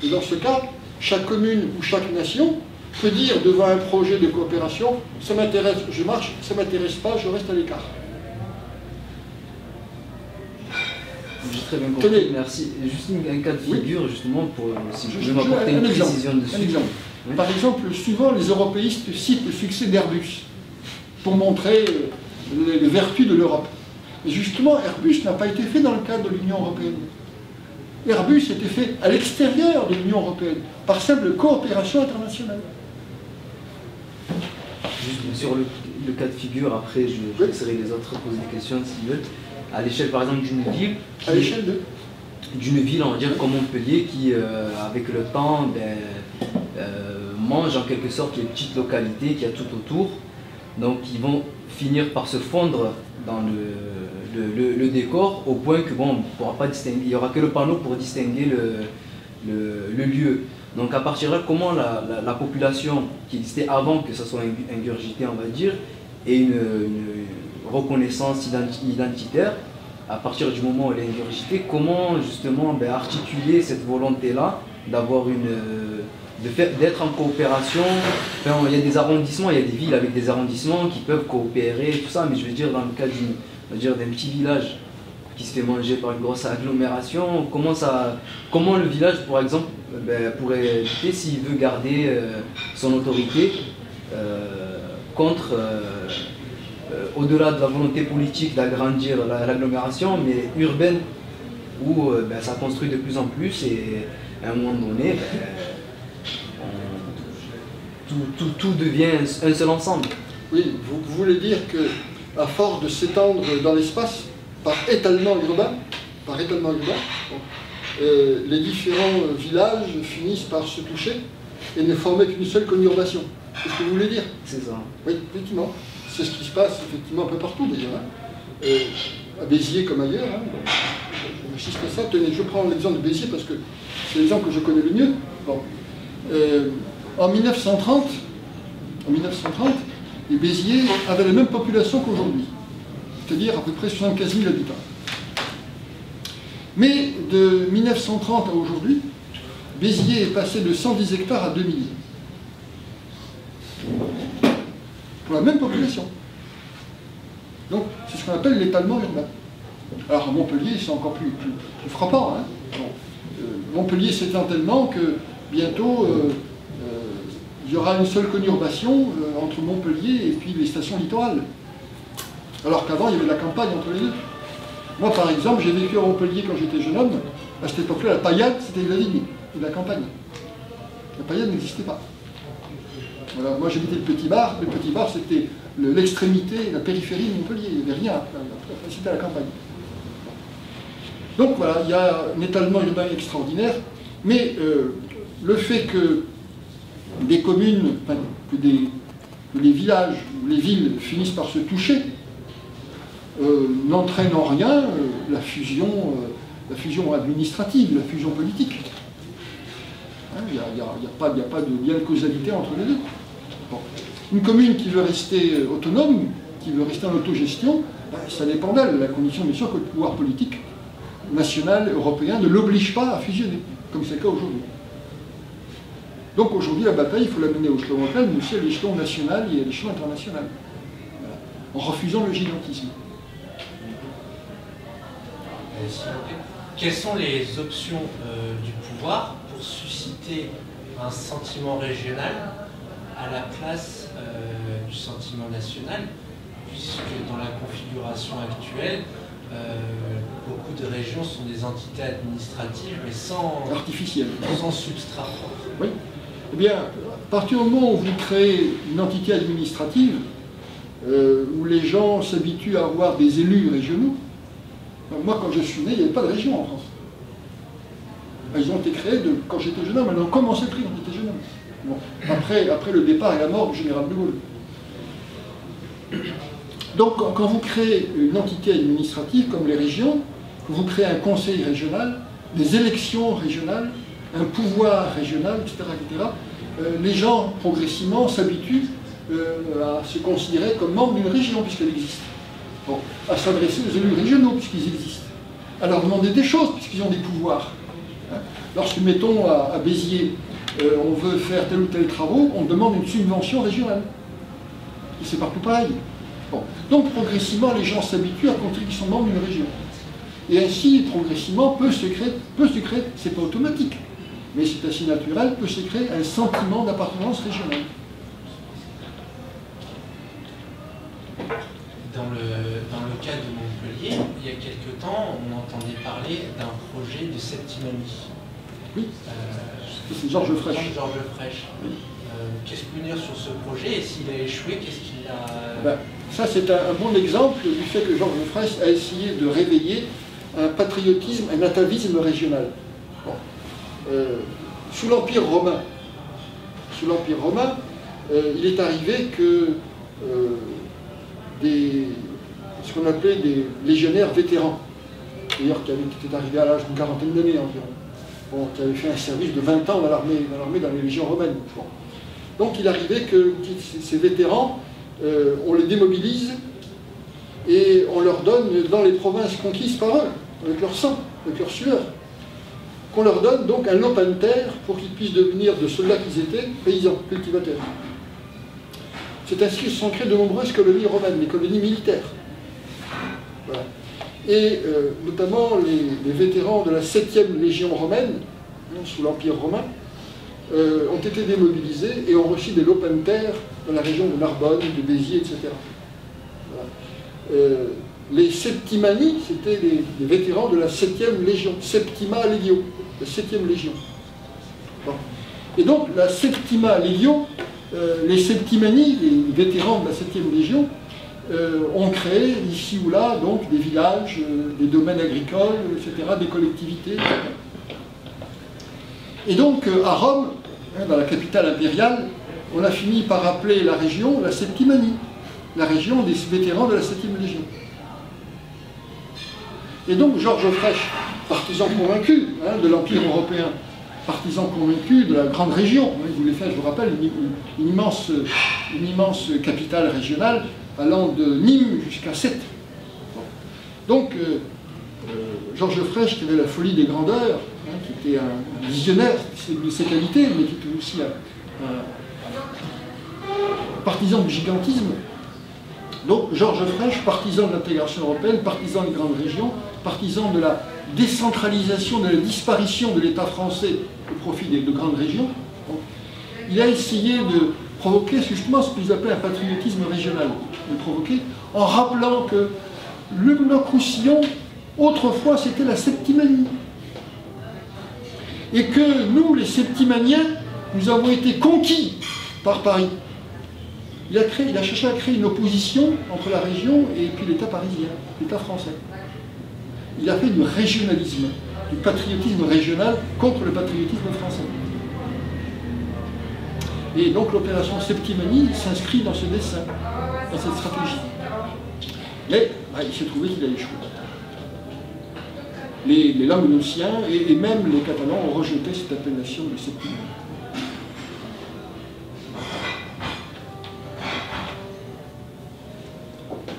Et dans ce cas, chaque commune ou chaque nation peut dire devant un projet de coopération, ça m'intéresse, je marche, ça ne m'intéresse pas, je reste à l'écart. J'ai très bien compris, merci. Juste un cas de figure, oui, justement, pour si je peux m'apporter une précision dessus. Un exemple. Oui. Par exemple, souvent les européistes citent le succès d'Airbus pour montrer les vertus de l'Europe. Et justement, Airbus n'a pas été fait dans le cadre de l'Union européenne. Airbus était fait à l'extérieur de l'Union européenne, par simple coopération internationale. Juste sur le cas de figure, après je laisserai les autres poser des questions s'ils veulent. À l'échelle par exemple d'une ville, À l'échelle d'une ville, on va dire comme Montpellier, qui avec le temps mange en quelque sorte les petites localités qu'il y a tout autour. Donc ils vont finir par se fondre dans le décor au point que bon, on pourra pas distinguer, il n'y aura que le panneau pour distinguer le lieu. Donc à partir de là, comment la population qui existait avant que ça soit ingurgité, on va dire, et une reconnaissance identitaire, à partir du moment où elle est ingurgitée, comment justement articuler cette volonté-là d'avoir d'être en coopération. Enfin, il y a des arrondissements, il y a des villes avec des arrondissements qui peuvent coopérer, tout ça, mais je veux dire dans le cas d'un petit village qui se fait manger par une grosse agglomération, comment le village, par exemple, pourrait lutter s'il veut garder son autorité contre, au-delà de la volonté politique d'agrandir l'agglomération, mais urbaine, où ça construit de plus en plus et à un moment donné, tout devient un seul ensemble. Oui, vous voulez dire qu'à force de s'étendre dans l'espace, par étalement urbain, les différents villages finissent par se toucher et ne former qu'une seule conurbation. C'est ce que vous voulez dire? C'est ça. Oui, effectivement. C'est ce qui se passe effectivement un peu partout déjà. À Béziers comme ailleurs. J'insiste à ça. Tenez, je prends l'exemple de Béziers parce que c'est l'exemple que je connais le mieux. Bon. En 1930, les Béziers avaient la même population qu'aujourd'hui, c'est-à-dire à peu près 75 000 habitants. Mais de 1930 à aujourd'hui, Béziers est passé de 110 hectares à 2 milliers. Pour la même population. Donc, c'est ce qu'on appelle l'étalement urbain. Alors, à Montpellier, c'est encore plus frappant. Hein. Bon, Montpellier s'étend tellement que bientôt, il y aura une seule conurbation entre Montpellier et puis les stations littorales. Alors qu'avant, il y avait de la campagne entre les deux. Moi, par exemple, j'ai vécu à Montpellier quand j'étais jeune homme. À cette époque-là, la paillade, c'était de la vigne et de la campagne. La paillade n'existait pas. Voilà, moi, j'habitais le Petit Bar. Le Petit Bar, c'était l'extrémité, la périphérie de Montpellier. Il n'y avait rien. C'était à la campagne. Donc, voilà, il y a un étalement urbain extraordinaire. Mais le fait que des communes, enfin, que les villages ou les villes finissent par se toucher, n'entraîne en rien la fusion administrative, la fusion politique. Il n'y a pas de lien de causalité entre les deux. Bon. Une commune qui veut rester autonome, qui veut rester en autogestion, ça dépend d'elle, la condition bien sûr que le pouvoir politique national, européen, ne l'oblige pas à fusionner, comme c'est le cas aujourd'hui. Donc aujourd'hui, la bataille, il faut la mener au échelon local, mais aussi à l'échelon national et à l'échelon international, voilà, en refusant le gigantisme. Quelles sont les options du pouvoir pour susciter un sentiment régional à la place du sentiment national, puisque dans la configuration actuelle, beaucoup de régions sont des entités administratives, mais sans substrat propre. Oui. Eh bien, à partir du moment où vous créez une entité administrative, où les gens s'habituent à avoir des élus régionaux, moi, quand je suis né, il n'y avait pas de région en France. Ils ont été créés quand j'étais jeune homme, elles ont commencé le prix quand j'étais jeune homme. Bon. Après le départ et la mort du général de Gaulle. Donc, quand vous créez une entité administrative comme les régions, vous créez un conseil régional, des élections régionales, un pouvoir régional, etc., les gens, progressivement, s'habituent à se considérer comme membres d'une région, puisqu'elle existe. Bon, à s'adresser aux élus régionaux, puisqu'ils existent. À leur demander des choses, puisqu'ils ont des pouvoirs. Lorsque, mettons, à Béziers, on veut faire tel ou tel travaux, on demande une subvention régionale. Et c'est partout pareil. Bon. Donc, progressivement, les gens s'habituent à compter qu'ils sont membres d'une région. Et ainsi, progressivement, peut se créer, c'est pas automatique, mais c'est assez naturel, peut se créer un sentiment d'appartenance régionale. Dans le cas de Montpellier, quelque temps, on entendait parler d'un projet de septimanie. Oui, c'est Georges Frêche. Georges Frêche. Oui. Qu'est-ce que vous pouvez dire sur ce projet et s'il a échoué, qu'est-ce qu'il a... Ben, ça, c'est un bon exemple du fait que Georges Frêche a essayé de réveiller un patriotisme, un atavisme régional. Bon. Sous l'Empire romain, il est arrivé que ce qu'on appelait des légionnaires vétérans, d'ailleurs qui étaient arrivés à l'âge d'une quarantaine d'années environ, bon, qui avaient fait un service de 20 ans dans l'armée, dans les légions romaines. Bon. Donc il arrivait que ces vétérans, on les démobilise et on leur donne dans les provinces conquises par eux, avec leur sang, avec leur sueur, qu'on leur donne donc un lopin de terre pour qu'ils puissent devenir de soldats qu'ils étaient, paysans, cultivateurs. C'est ainsi que se sont créées de nombreuses colonies romaines, des colonies militaires. Voilà. Et notamment les vétérans de la 7e Légion romaine, sous l'Empire romain, ont été démobilisés et ont reçu des lopins de terre dans la région de Narbonne, de Béziers, etc. Voilà. Les Septimani, c'était les vétérans de la 7e Légion, Septima Legio, la 7e Légion. Bon. Et donc, la Septima Legio, les Septimani, les vétérans de la 7e Légion, ont créé ici ou là donc des villages, des domaines agricoles, etc., des collectivités, etc. Et donc, à Rome, dans la capitale impériale, on a fini par appeler la région la Septimanie, la région des vétérans de la 7e Légion. Et donc, Georges Frêche, partisan convaincu de l'Empire européen, partisan convaincu de la grande région, il voulait faire, je vous rappelle, une immense capitale régionale allant de Nîmes jusqu'à Sète. Donc, Georges Frêche, qui avait la folie des grandeurs, qui était un visionnaire de ses qualités, mais qui était aussi un partisan du gigantisme. Donc Georges Frêche, partisan de l'intégration européenne, partisan des grandes régions, partisan de la décentralisation, de la disparition de l'État français au profit de grandes régions, donc, il a essayé de provoquer justement ce qu'ils appelaient un patriotisme régional, de provoquer en rappelant que le Roussillon, autrefois, c'était la Septimanie. Et que nous, les Septimaniens, nous avons été conquis par Paris. Il a cherché à créer une opposition entre la région et puis l'État parisien, l'État français. Il a fait du régionalisme, du patriotisme régional contre le patriotisme français. Et donc l'opération Septimanie s'inscrit dans ce dessin, dans cette stratégie. Mais il s'est trouvé qu'il a échoué. Les Languedociens et même les Catalans ont rejeté cette appellation de Septimanie.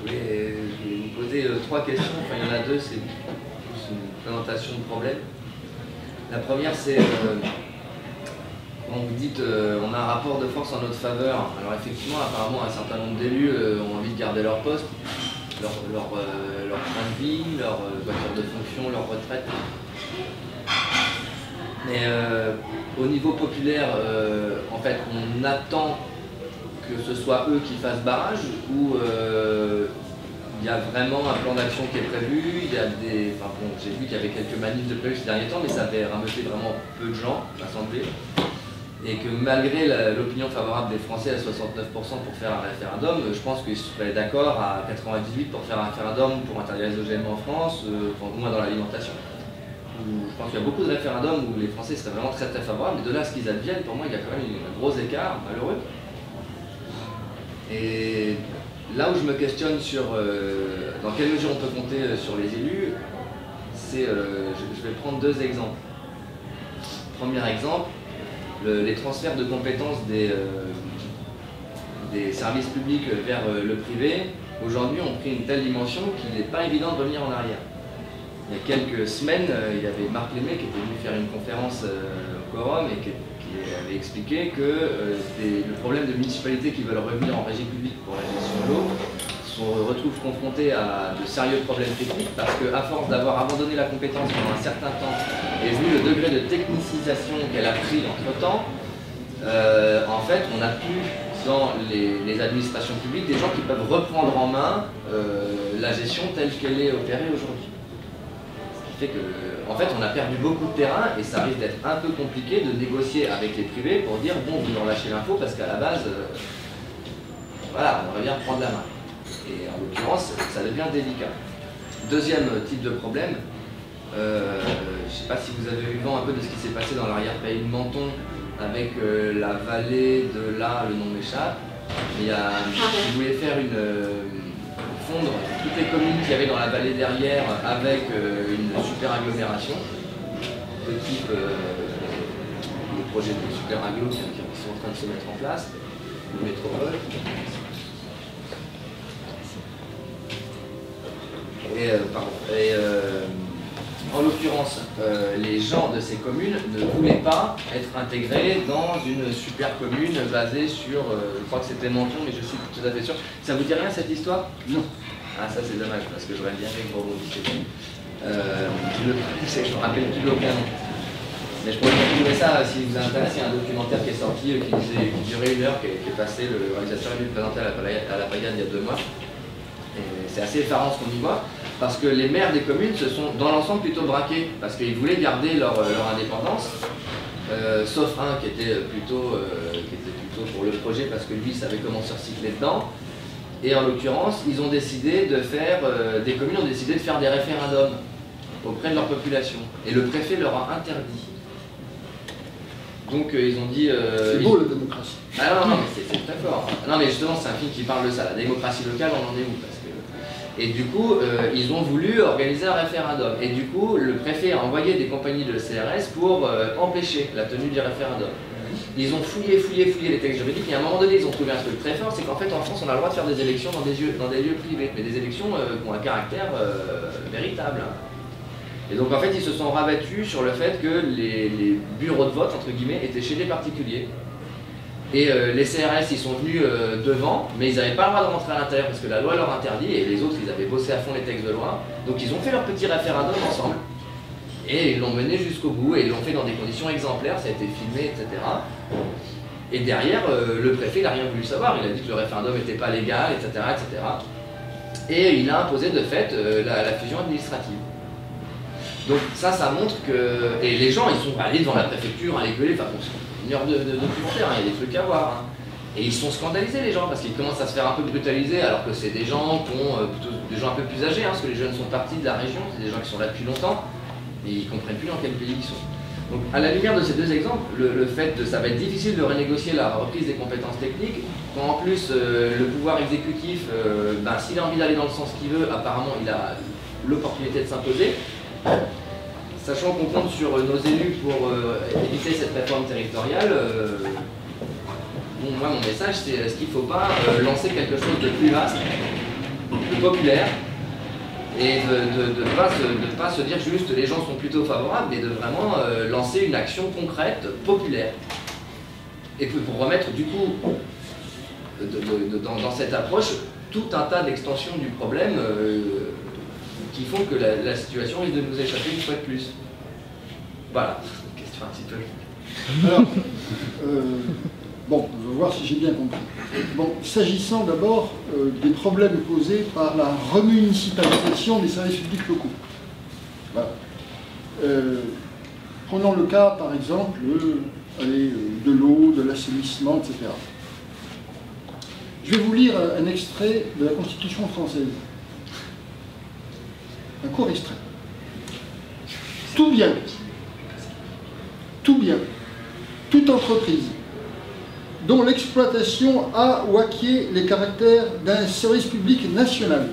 Je voulais vous poser trois questions, enfin il y en a deux, c'est plus une présentation de problème. La première c'est, quand vous dites on a un rapport de force en notre faveur, alors effectivement apparemment un certain nombre d'élus ont envie de garder leur poste, leur train de vie, leur voiture de fonction, leur retraite. Mais au niveau populaire, en fait, on attend que ce soit eux qui fassent barrage ou il y a vraiment un plan d'action qui est prévu. Il y a des, enfin bon, j'ai vu qu'il y avait quelques manifs de prévu ces derniers temps, mais ça avait rameuté vraiment peu de gens rassemblés. Et que malgré l'opinion favorable des Français à 69% pour faire un référendum, je pense qu'ils seraient d'accord à 98% pour faire un référendum pour interdire les OGM en France, au moins dans l'alimentation. Je pense qu'il y a beaucoup de référendums où les Français seraient vraiment très très favorables, mais de là à ce qu'ils adviennent, pour moi il y a quand même un gros écart malheureux. Et là où je me questionne sur dans quelle mesure on peut compter sur les élus, c'est, je vais prendre deux exemples. Premier exemple, les transferts de compétences des services publics vers le privé, aujourd'hui ont pris une telle dimension qu'il n'est pas évident de revenir en arrière. Il y a quelques semaines, il y avait Marc Lemay qui était venu faire une conférence au Quorum et qui avait expliqué que le problème de municipalités qui veulent revenir en régie publique pour la gestion de l'eau se retrouvent confrontés à de sérieux problèmes techniques parce qu'à force d'avoir abandonné la compétence pendant un certain temps et vu le degré de technicisation qu'elle a pris entre-temps, en fait, on n'a plus dans les administrations publiques des gens qui peuvent reprendre en main la gestion telle qu'elle est opérée aujourd'hui. fait que, en fait, on a perdu beaucoup de terrain et ça risque d'être un peu compliqué de négocier avec les privés pour dire bon, vous leur lâchez l'info parce qu'à la base, voilà, on aimerait bien prendre la main. Et en l'occurrence, ça devient délicat. Deuxième type de problème, je ne sais pas si vous avez eu vent un peu de ce qui s'est passé dans l'arrière-pays de Menton avec la vallée de là, le nom m'échappe. Ils voulaient faire fondre toutes les communes qu'il y avait dans la vallée derrière avec une super agglomération de type le projet de super agglo qui sont en train de se mettre en place, le métropole. En l'occurrence, les gens de ces communes ne voulaient pas être intégrés dans une super commune basée sur, je crois que c'était Menton, mais je suis tout à fait sûr. Ça vous dit rien cette histoire? Non. Ah ça c'est dommage, parce que j'aurais bien aimé que vous rebondissiez. Je me rappelle plus d'aucun nom. Mais je pourrais vous trouver ça, si vous intéresse, il y a un documentaire qui est sorti, qui durait 1 heure, qui est passé, le réalisateur est venu le présenter à la Payade il y a 2 mois. C'est assez effarant ce qu'on y voit, parce que les maires des communes se sont dans l'ensemble plutôt braqués, parce qu'ils voulaient garder leur indépendance, sauf un qui était plutôt pour le projet, parce que lui savait comment se recycler dedans. Et en l'occurrence, ils ont décidé de faire, des communes ont décidé de faire des référendums auprès de leur population. Et le préfet leur a interdit. Donc ils ont dit... c'est beau la démocratie. Ah non, mais c'est très fort. Non mais justement c'est un film qui parle de ça, la démocratie locale, on en est où parce que... Et du coup, ils ont voulu organiser un référendum. Et du coup, le préfet a envoyé des compagnies de CRS pour empêcher la tenue du référendum. Ils ont fouillé les textes juridiques, et à un moment donné, ils ont trouvé un truc très fort, c'est qu'en fait, en France, on a le droit de faire des élections dans des lieux privés, mais des élections qui ont un caractère véritable. Et donc, en fait, ils se sont rabattus sur le fait que les bureaux de vote, entre guillemets, étaient chez des particuliers. Et les CRS, ils sont venus devant, mais ils n'avaient pas le droit de rentrer à l'intérieur parce que la loi leur interdit, et les autres, ils avaient bossé à fond les textes de loi. Donc, ils ont fait leur petit référendum ensemble. Et ils l'ont mené jusqu'au bout, et ils l'ont fait dans des conditions exemplaires, ça a été filmé, etc. Et derrière, le préfet, il n'a rien voulu savoir, il a dit que le référendum n'était pas légal, etc., etc. Et il a imposé de fait la fusion administrative. Donc ça montre que... Et les gens, ils sont allés devant la préfecture, aller gueuler, enfin, une heure de documentaire, il y a des trucs à voir. Hein. Et ils sont scandalisés, les gens, parce qu'ils commencent à se faire un peu brutaliser, alors que c'est des gens qui ont plutôt des gens un peu plus âgés, hein, parce que les jeunes sont partis de la région, c'est des gens qui sont là depuis longtemps. Et ils ne comprennent plus dans quel pays ils sont. Donc à la lumière de ces 2 exemples, le fait que ça va être difficile de renégocier la reprise des compétences techniques, quand en plus le pouvoir exécutif, s'il a envie d'aller dans le sens qu'il veut, apparemment il a l'opportunité de s'imposer, sachant qu'on compte sur nos élus pour éviter cette réforme territoriale, bon, moi mon message c'est est-ce qu'il ne faut pas lancer quelque chose de plus vaste, plus populaire, et de ne pas se dire juste les gens sont plutôt favorables, mais de vraiment lancer une action concrète, populaire. Et pour remettre du coup dans cette approche tout un tas d'extensions du problème qui font que la situation risque de nous échapper une fois de plus. Voilà, question un petit peu. Alors, bon, on va voir si j'ai bien compris. Bon, s'agissant d'abord des problèmes posés par la remunicipalisation des services publics locaux. Voilà. Prenons le cas, par exemple, de l'eau, de l'assainissement, etc. Je vais vous lire un extrait de la Constitution française. Un court extrait. Tout bien, toute entreprise dont l'exploitation a ou acquiert les caractères d'un service public national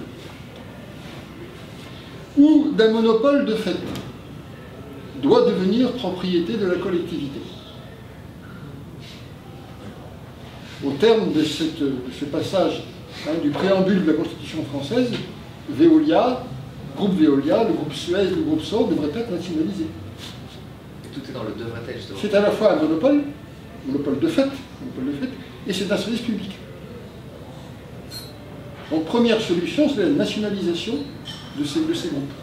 ou d'un monopole de fait, doit devenir propriété de la collectivité. Au terme de ce passage du préambule de la Constitution française, Veolia, groupe Veolia, le groupe Suez, le groupe Sor devraient être nationalisés. Et tout est dans le devrait être, justement. C'est à la fois un monopole de fait, et c'est un service public. Donc première solution, c'est la nationalisation de ces groupes.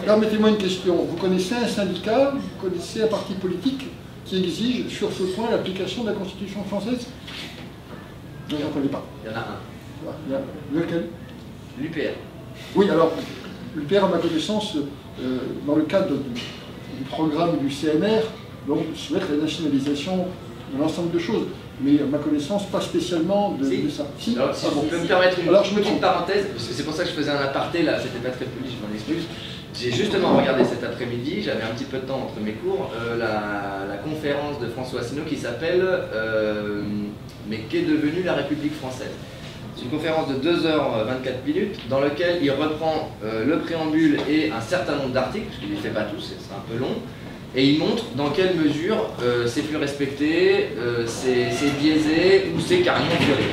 Permettez-moi une question. Vous connaissez un syndicat, vous connaissez un parti politique qui exige sur ce point l'application de la Constitution française? Je n'en connais pas. Il y en a un. Lequel? L'UPR. Oui, alors, l'UPR, à ma connaissance, dans le cadre du programme du CNR, donc, souhaite la nationalisation de l'ensemble de choses. Mais à ma connaissance, pas spécialement de ça. Si. Alors, si je peux me permettre une petite parenthèse, parce que c'est pour ça que je faisais un aparté là, c'était pas très poli, je m'en excuse. J'ai justement regardé cet après-midi, j'avais un petit peu de temps entre mes cours, la conférence de François Asselineau qui s'appelle Mais qu'est devenue la République française? C'est une conférence de 2h24 dans laquelle il reprend le préambule et un certain nombre d'articles, parce qu'il ne les fait pas tous, c'est un peu long, et il montre dans quelle mesure c'est plus respecté, c'est biaisé ou c'est carrément violé.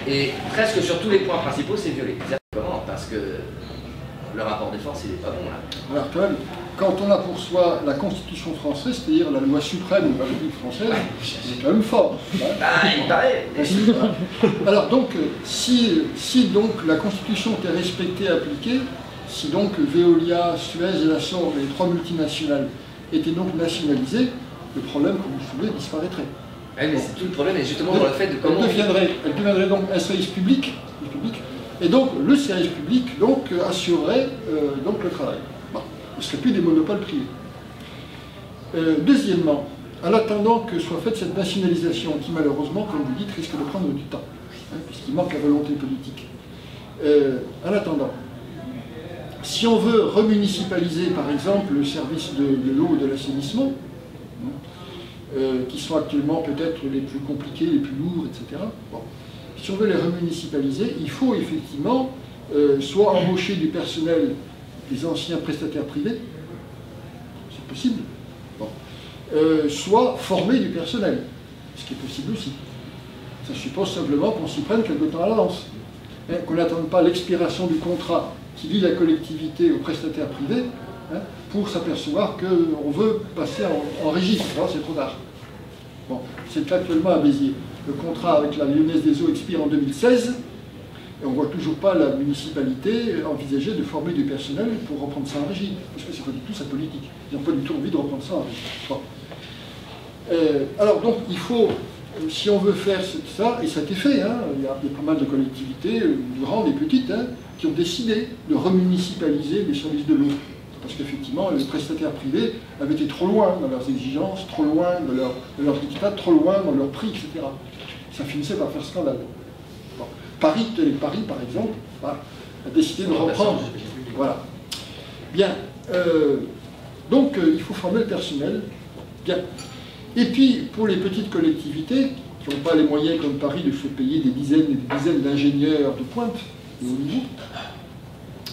Et presque sur tous les points principaux, c'est violé. Comment? Parce que le rapport des forces, il n'est pas bon là. Alors quand même, quand on a pour soi la Constitution française, c'est-à-dire la loi suprême de la République française, c'est quand même fort. Hein. Bah, il paraît. Alors donc, si donc la Constitution était respectée et appliquée, si donc Veolia, Suez et la Sorbe, les 3 multinationales, étaient donc nationalisées, le problème, comme vous le savez, disparaîtrait. Ouais, mais c'est tout le problème, et justement dans le fait de comment... Elle deviendrait donc un service public, et donc le service public donc, assurerait donc le travail. Bon, il ne serait plus des monopoles privés. Deuxièmement, en attendant que soit faite cette nationalisation, qui malheureusement, comme vous dites, risque de prendre du temps, hein, puisqu'il manque la volonté politique. En attendant, si on veut remunicipaliser par exemple le service de l'eau et de l'assainissement, qui sont actuellement peut-être les plus compliqués, les plus lourds, etc. Bon. Si on veut les remunicipaliser, il faut effectivement soit embaucher du personnel des anciens prestataires privés, c'est possible, bon. Soit former du personnel, ce qui est possible aussi. Ça suppose simplement qu'on s'y prenne quelque temps à l'avance, hein, qu'on n'attende pas l'expiration du contrat qui lie la collectivité aux prestataires privés, hein, pour s'apercevoir qu'on veut passer en régie. Alors c'est trop tard. Bon, c'est actuellement à Béziers. Le contrat avec la Lyonnaise des Eaux expire en 2016 et on ne voit toujours pas la municipalité envisager de former du personnel pour reprendre ça en régie. Parce que c'est pas du tout sa politique. Ils n'ont pas du tout envie de reprendre ça en régie. Bon. Alors donc il faut, si on veut faire ça, et ça a été fait, hein, il y a pas mal de collectivités, grandes et petites, hein, qui ont décidé de remunicipaliser les services de l'eau. Parce qu'effectivement, les prestataires privés avaient été trop loin dans leurs exigences, trop loin dans leurs dictats, trop loin dans leurs prix, etc. Ça finissait par faire scandale. Bon. Paris, par exemple, voilà, a décidé de reprendre. Voilà. Bien. Donc, il faut former le personnel. Bien. Et puis, pour les petites collectivités, qui n'ont pas les moyens, comme Paris, de se payer des dizaines et des dizaines d'ingénieurs de pointe, de haut niveau,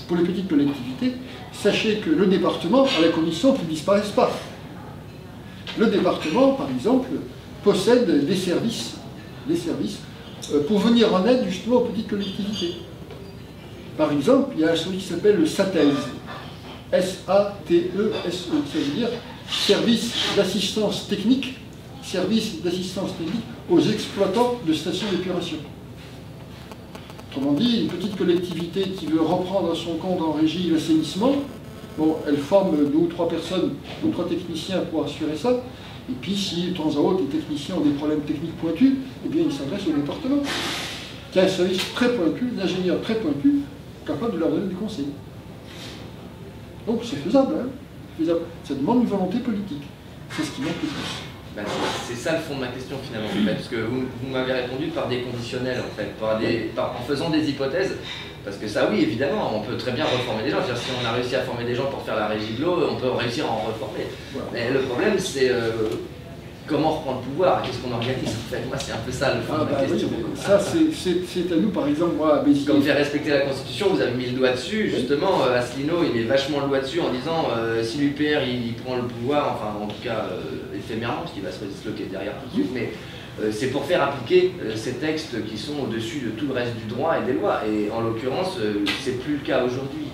pour les petites collectivités, sachez que le département a la condition qu'il ne disparaisse pas. Le département, par exemple, possède des services pour venir en aide justement aux petites collectivités. Par exemple, il y a un service qui s'appelle le SATES, S-A-T-E-S-E, ça veut dire service d'assistance technique aux exploitants de stations d'épuration. Autrement dit, une petite collectivité qui veut reprendre à son compte en régie l'assainissement, bon, elle forme 2 ou 3 personnes, 2 ou 3 techniciens pour assurer ça, et puis si de temps à autre les techniciens ont des problèmes techniques pointus, eh bien ils s'adressent au département, qui a un service très pointu, d'ingénieurs très pointus, capable de leur donner du conseil. Donc c'est faisable, hein, faisable. Ça demande une volonté politique. C'est ce qui manque le plus. Ben, c'est ça le fond de ma question finalement, parce que vous m'avez répondu par des conditionnels en fait, en faisant des hypothèses, parce que ça oui évidemment, on peut très bien reformer des gens, c'est-à-dire si on a réussi à former des gens pour faire la régie de l'eau, on peut réussir à en reformer. Voilà. Mais le problème c'est comment reprendre le pouvoir, qu'est-ce qu'on organise en fait, moi c'est un peu ça le fond de ma question. Oui, ça c'est à nous par exemple, moi à Béziers. Comme faire respecter la Constitution, vous avez mis le doigt dessus, justement, Asselineau il met vachement le doigt dessus en disant si l'UPR il prend le pouvoir, enfin en tout cas éphémèrement, parce qu'il va se disloquer derrière tout de suite, mais c'est pour faire appliquer ces textes qui sont au-dessus de tout le reste du droit et des lois, et en l'occurrence c'est plus le cas aujourd'hui.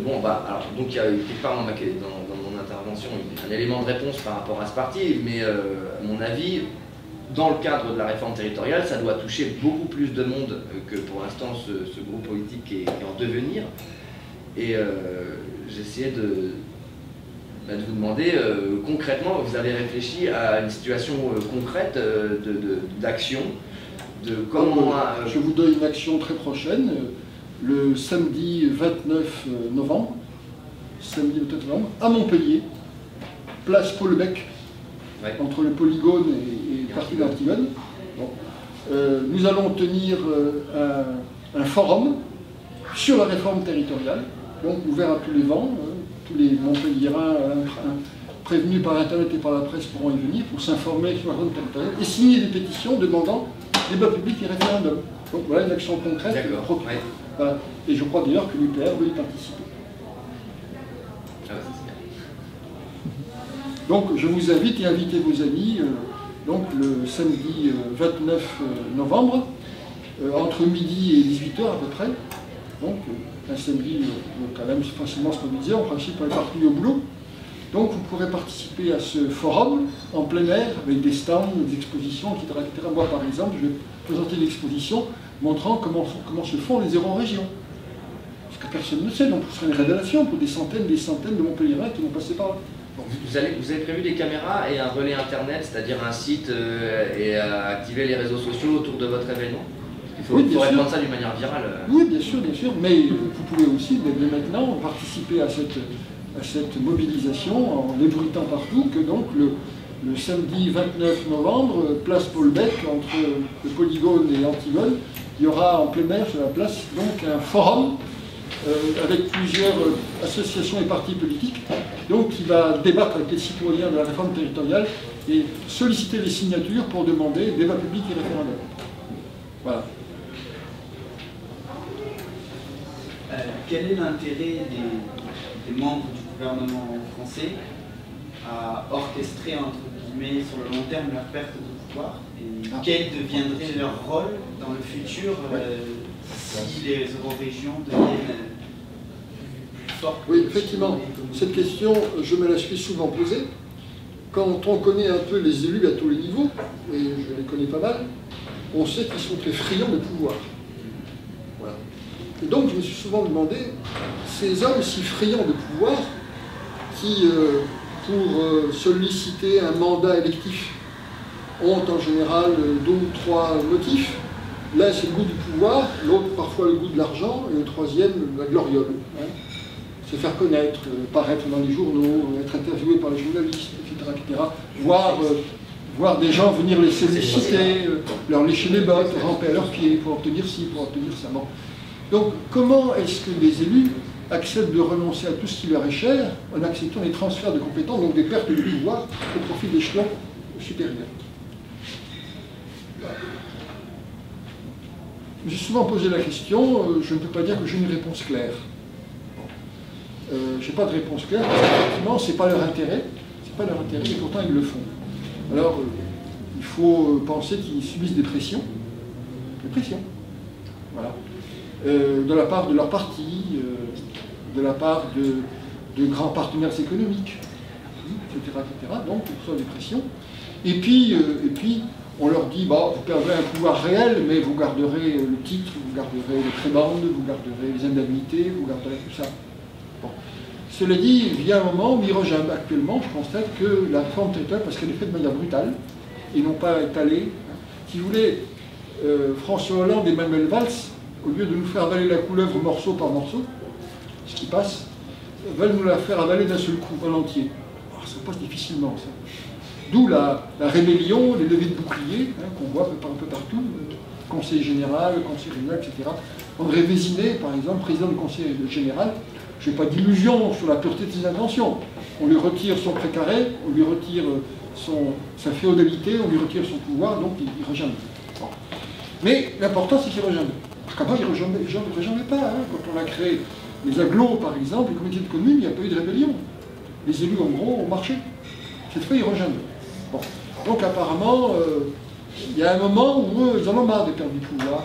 Bon bah alors donc il y a quelque part dans mon intervention un élément de réponse par rapport à ce parti, mais à mon avis, dans le cadre de la réforme territoriale, ça doit toucher beaucoup plus de monde que pour l'instant ce groupe politique qui est en devenir. Et j'essayais de vous demander concrètement, vous avez réfléchi à une situation concrète d'action, de comment... Je vous donne une action très prochaine. le samedi 29 novembre, à Montpellier, place Paul Bec, Ouais. entre le Polygone et le parti d'Antigone. Bon. Nous allons tenir un forum sur la réforme territoriale, donc ouvert à tous les vents. Tous les Montpelliérains prévenus par Internet et par la presse pourront y venir pour s'informer sur la réforme territoriale et signer des pétitions demandant débat public et référendum. Donc voilà une action concrète. D'accord. Ouais. Voilà. Et je crois d'ailleurs que l'UPR veut y participer. Ah ouais, ça, c'est bien. Donc je vous invite et invitez vos amis donc le samedi 29 novembre entre midi et 18h à peu près. Donc un samedi quand même facilement se mobiliser, en principe on est parti au boulot. Donc vous pourrez participer à ce forum en plein air avec des stands, des expositions, etc. etc. Moi par exemple je vais présenter une exposition montrant comment se font les eurorégions. Parce que personne ne sait, donc ce sera une révélation pour des centaines de Montpelliérains qui vont passer par là. Bon, vous avez prévu des caméras et un relais internet, c'est-à-dire un site et activer les réseaux sociaux autour de votre événement? Il faut répandre ça d'une manière virale. Oui, bien sûr, mais vous pouvez aussi, dès maintenant, participer à cette mobilisation en ébruitant partout que donc le samedi 29 novembre, place Paul Bec, entre le Polygone et Antigone, il y aura en plein air sur la place donc un forum avec plusieurs associations et partis politiques, donc qui va débattre avec les citoyens de la réforme territoriale et solliciter les signatures pour demander débat public et référendum. Voilà. Quel est l'intérêt des membres du gouvernement français à orchestrer, entre guillemets, sur le long terme, la perte de pouvoir? Et quel deviendrait leur rôle dans le futur si les eurorégions deviennent plus fortes? Oui, effectivement. Cette question, je me la suis souvent posée. Quand on connaît un peu les élus à tous les niveaux, et je les connais pas mal, on sait qu'ils sont très friands de pouvoir. Voilà. Et donc, je me suis souvent demandé, ces hommes si friands de pouvoir, qui, pour solliciter un mandat électif, ont en général 2 ou 3 motifs. L'un, c'est le goût du pouvoir, l'autre, parfois, le goût de l'argent, et le troisième, la gloriole. Hein. Se faire connaître, paraître dans les journaux, être interviewé par les journalistes, etc. Voir des gens venir les solliciter, leur lécher les bottes, ramper à leurs pieds pour obtenir ci, pour obtenir ça. Bon. Donc, comment est-ce que des élus acceptent de renoncer à tout ce qui leur est cher en acceptant les transferts de compétences, donc des pertes de pouvoir au profit d'échelons supérieurs? Je me suis souvent posé la question, je ne peux pas dire que j'ai une réponse claire. Je n'ai pas de réponse claire, parce qu'effectivement, ce n'est pas leur intérêt, et pourtant ils le font. Alors, il faut penser qu'ils subissent des pressions, voilà, de la part de leur parti, de la part de grands partenaires économiques, etc. Donc, ils reçoivent des pressions. Et puis, on leur dit, bah, vous perdrez un pouvoir réel, mais vous garderez le titre, vous garderez les prébendes, vous garderez les indemnités, vous garderez tout ça. Bon. Cela dit, il y a un moment où actuellement, je constate que la réforme territoriale, parce qu'elle est faite de manière brutale, et non pas étalée, si vous voulez, François Hollande et Manuel Valls, au lieu de nous faire avaler la couleuvre morceau par morceau, ce qui passe, veulent nous la faire avaler d'un seul coup, en entier. Alors, ça passe difficilement, ça. D'où la rébellion, les levées de boucliers, hein, qu'on voit un peu partout, conseil général, conseil régional, etc. André Vézinet, par exemple, président du conseil général, je n'ai pas d'illusion sur la pureté de ses intentions. On lui retire son précaré, on lui retire sa féodalité, on lui retire son pouvoir, donc il rejambe. Bon. Mais l'important, c'est qu'il rejambe. Parce qu'avant, il ne rejambait pas. Hein. Quand on a créé les agglos, par exemple, les comités de communes, il n'y a pas eu de rébellion. Les élus, en gros, ont marché. Cette fois, ils rejambent. Bon. Donc, apparemment, il y a un moment où ils en ont marre de perdre du pouvoir,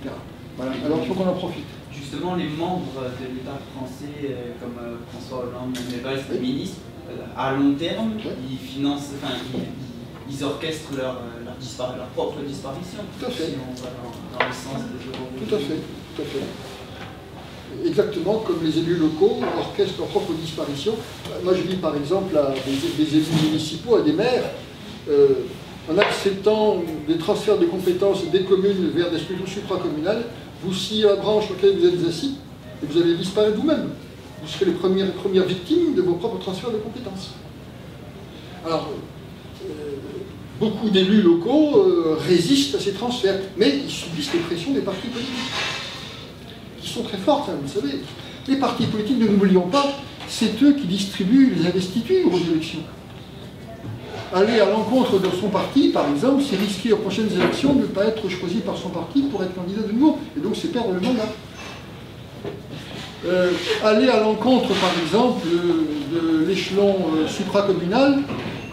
etc. Voilà. Alors, il faut qu'on en profite. Justement, les membres de l'État français, comme François Hollande, Manuel Valls, les ministres, à long terme, ils financent, enfin, ils orchestrent leur propre disparition. Tout à fait. Si on va dans le sens des euros. Tout à fait. Exactement comme les élus locaux orchestrent leur propre disparition. Moi, je dis par exemple à des élus municipaux, à des maires, en acceptant des transferts de compétences des communes vers des structures supracommunales, vous sciez la branche sur laquelle vous êtes assis, et vous allez disparaître vous-même. Vous serez les premières victimes de vos propres transferts de compétences. Alors, beaucoup d'élus locaux résistent à ces transferts, mais ils subissent les pressions des partis politiques, qui sont très fortes, hein, vous le savez. Les partis politiques, ne n'oublions pas, c'est eux qui distribuent les investitures aux élections. Aller à l'encontre de son parti, par exemple, c'est risquer aux prochaines élections de ne pas être choisi par son parti pour être candidat de nouveau, et donc c'est perdre le mandat. Aller à l'encontre, par exemple, de l'échelon supracommunal,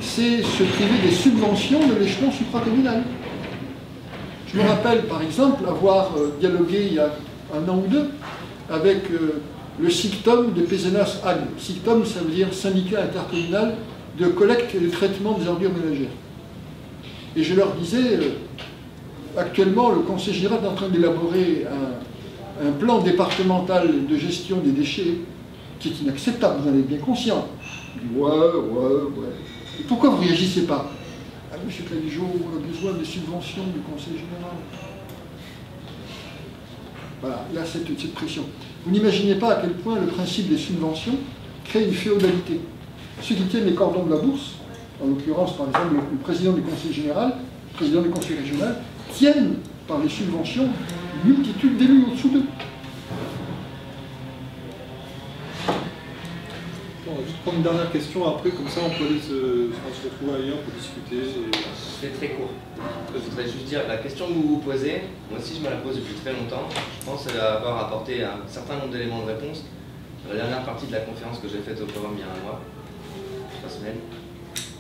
c'est se priver des subventions de l'échelon supracommunal. Je me rappelle, par exemple, avoir dialogué il y a un an ou deux avec le SICTOM de Pézenas-Agde. SICTOM, ça veut dire syndicat intercommunal de collecte et de traitement des ordures ménagères. Et je leur disais, actuellement, le Conseil général est en train d'élaborer un plan départemental de gestion des déchets qui est inacceptable, vous en êtes bien conscient. Je dis, ouais. Et pourquoi vous ne réagissez pas? Ah, monsieur Clavigeau, on a besoin des subventions du Conseil général. Voilà, là, cette pression. Vous n'imaginez pas à quel point le principe des subventions crée une féodalité. Ceux qui tiennent les cordons de la bourse, en l'occurrence, par exemple, le président du Conseil général, le président du Conseil régional, tiennent par les subventions une multitude d'élus au-dessous d'eux. On va juste prendre une dernière question, après, comme ça, on peut aller se retrouver ailleurs pour discuter. C'est très court. Je voudrais juste dire, la question que vous vous posez, moi aussi je me la pose depuis très longtemps. Je pense avoir apporté un certain nombre d'éléments de réponse dans la dernière partie de la conférence que j'ai faite au forum il y a un mois, 3 semaines,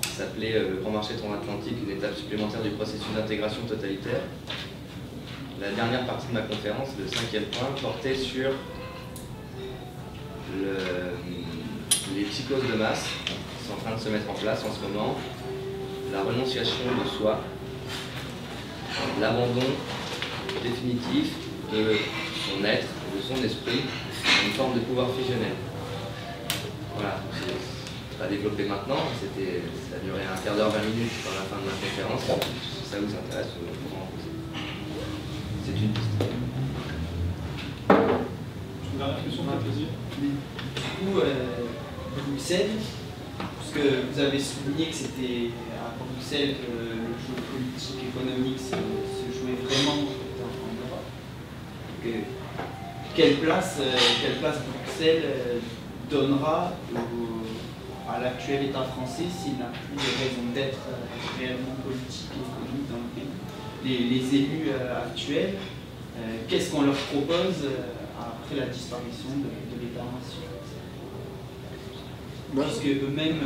qui s'appelait Le Grand Marché Transatlantique, une étape supplémentaire du processus d'intégration totalitaire. La dernière partie de ma conférence, le 5e point, portait sur les psychoses de masse qui sont en train de se mettre en place en ce moment, la renonciation de soi, l'abandon définitif de son être, de son esprit, une forme de pouvoir fusionnel. Voilà, c'est pas développé maintenant, ça a duré un quart d'heure, 20 minutes dans la fin de ma conférence. Si ça vous intéresse, vous pouvez en poser. C'est une piste. Une dernière question, ça fait plaisir. Du coup, Bruxelles, puisque vous avez souligné que c'était à Bruxelles que le jeu politique, économique se jouait vraiment en Europe. Quelle place Bruxelles donnera à l'actuel État français s'il n'a plus de raison d'être réellement politique et économique dans le pays? Les élus actuels, qu'est-ce qu'on leur propose après la disparition de l'État-nation? Puisque eux-mêmes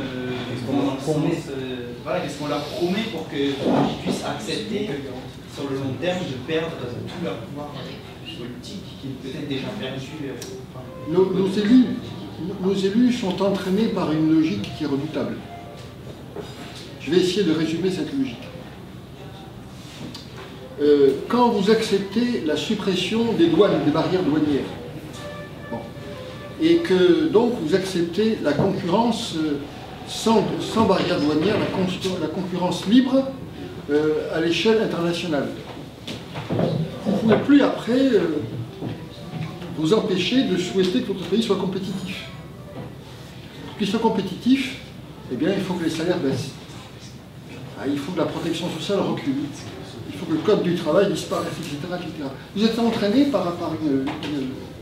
qu'est-ce qu'on leur promet pour qu'ils puissent accepter sur le long terme de perdre tout leur pouvoir politique qui est peut-être déjà perdu. Nos élus sont entraînés par une logique qui est redoutable. Je vais essayer de résumer cette logique. Quand vous acceptez la suppression des douanes, des barrières douanières, et que donc vous acceptez la concurrence sans barrière douanière, la concurrence libre à l'échelle internationale. Vous ne pouvez plus après vous empêcher de souhaiter que votre pays soit compétitif. Pour qu'il soit compétitif, eh bien, il faut que les salaires baissent. Il faut que la protection sociale recule. Il faut que le code du travail disparaisse, etc. etc. Vous êtes entraîné par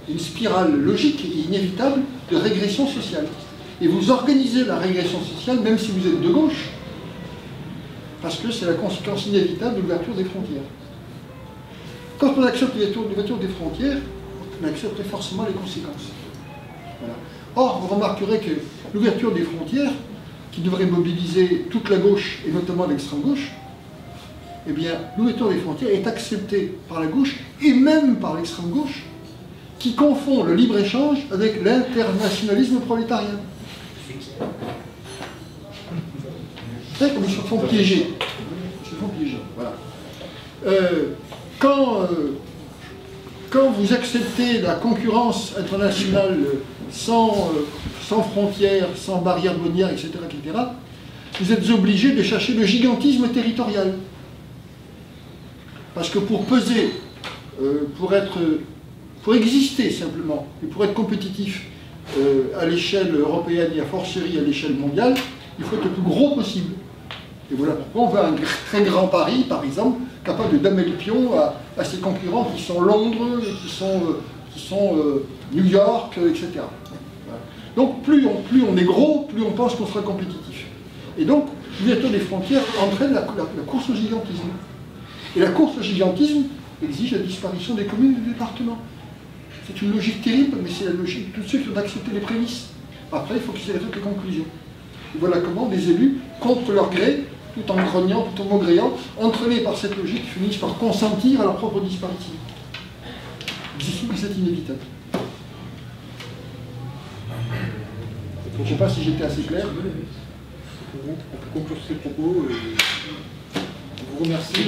une spirale logique et inévitable de régression sociale. Et vous organisez la régression sociale même si vous êtes de gauche, parce que c'est la conséquence inévitable de l'ouverture des frontières. Quand on accepte l'ouverture des frontières, on accepte forcément les conséquences. Voilà. Or, vous remarquerez que l'ouverture des frontières, qui devrait mobiliser toute la gauche, et notamment l'extrême gauche, eh bien, l'ouverture des frontières est acceptée par la gauche, et même par l'extrême gauche, qui confond le libre-échange avec l'internationalisme prolétarien. C'est comme ils se font piéger. Ils se font piéger, voilà. Quand vous acceptez la concurrence internationale sans frontières, sans barrières douanières, etc., vous êtes obligé de chercher le gigantisme territorial. Parce que pour peser pour exister simplement, et pour être compétitif à l'échelle européenne et à fortiori à l'échelle mondiale, il faut être le plus gros possible. Et voilà pourquoi on veut un très grand Paris, par exemple, capable de damer le pion à ses concurrents qui sont Londres, qui sont New York, etc. Voilà. Donc plus on est gros, plus on pense qu'on sera compétitif. Et donc, l'ouverture des frontières entraîne la course au gigantisme. Et la course au gigantisme exige la disparition des communes et des départements. C'est une logique terrible, mais c'est la logique de tous ceux qui ont accepté les prémices. Après, il faut qu'ils aient les conclusions. Et voilà comment des élus, contre leur gré, tout en grognant, tout en maugréant, entraînés par cette logique, finissent par consentir à leur propre disparition. J'estime que c'est inévitable. Je ne sais pas si j'étais assez clair. On peut conclure ces propos. Je vous remercie.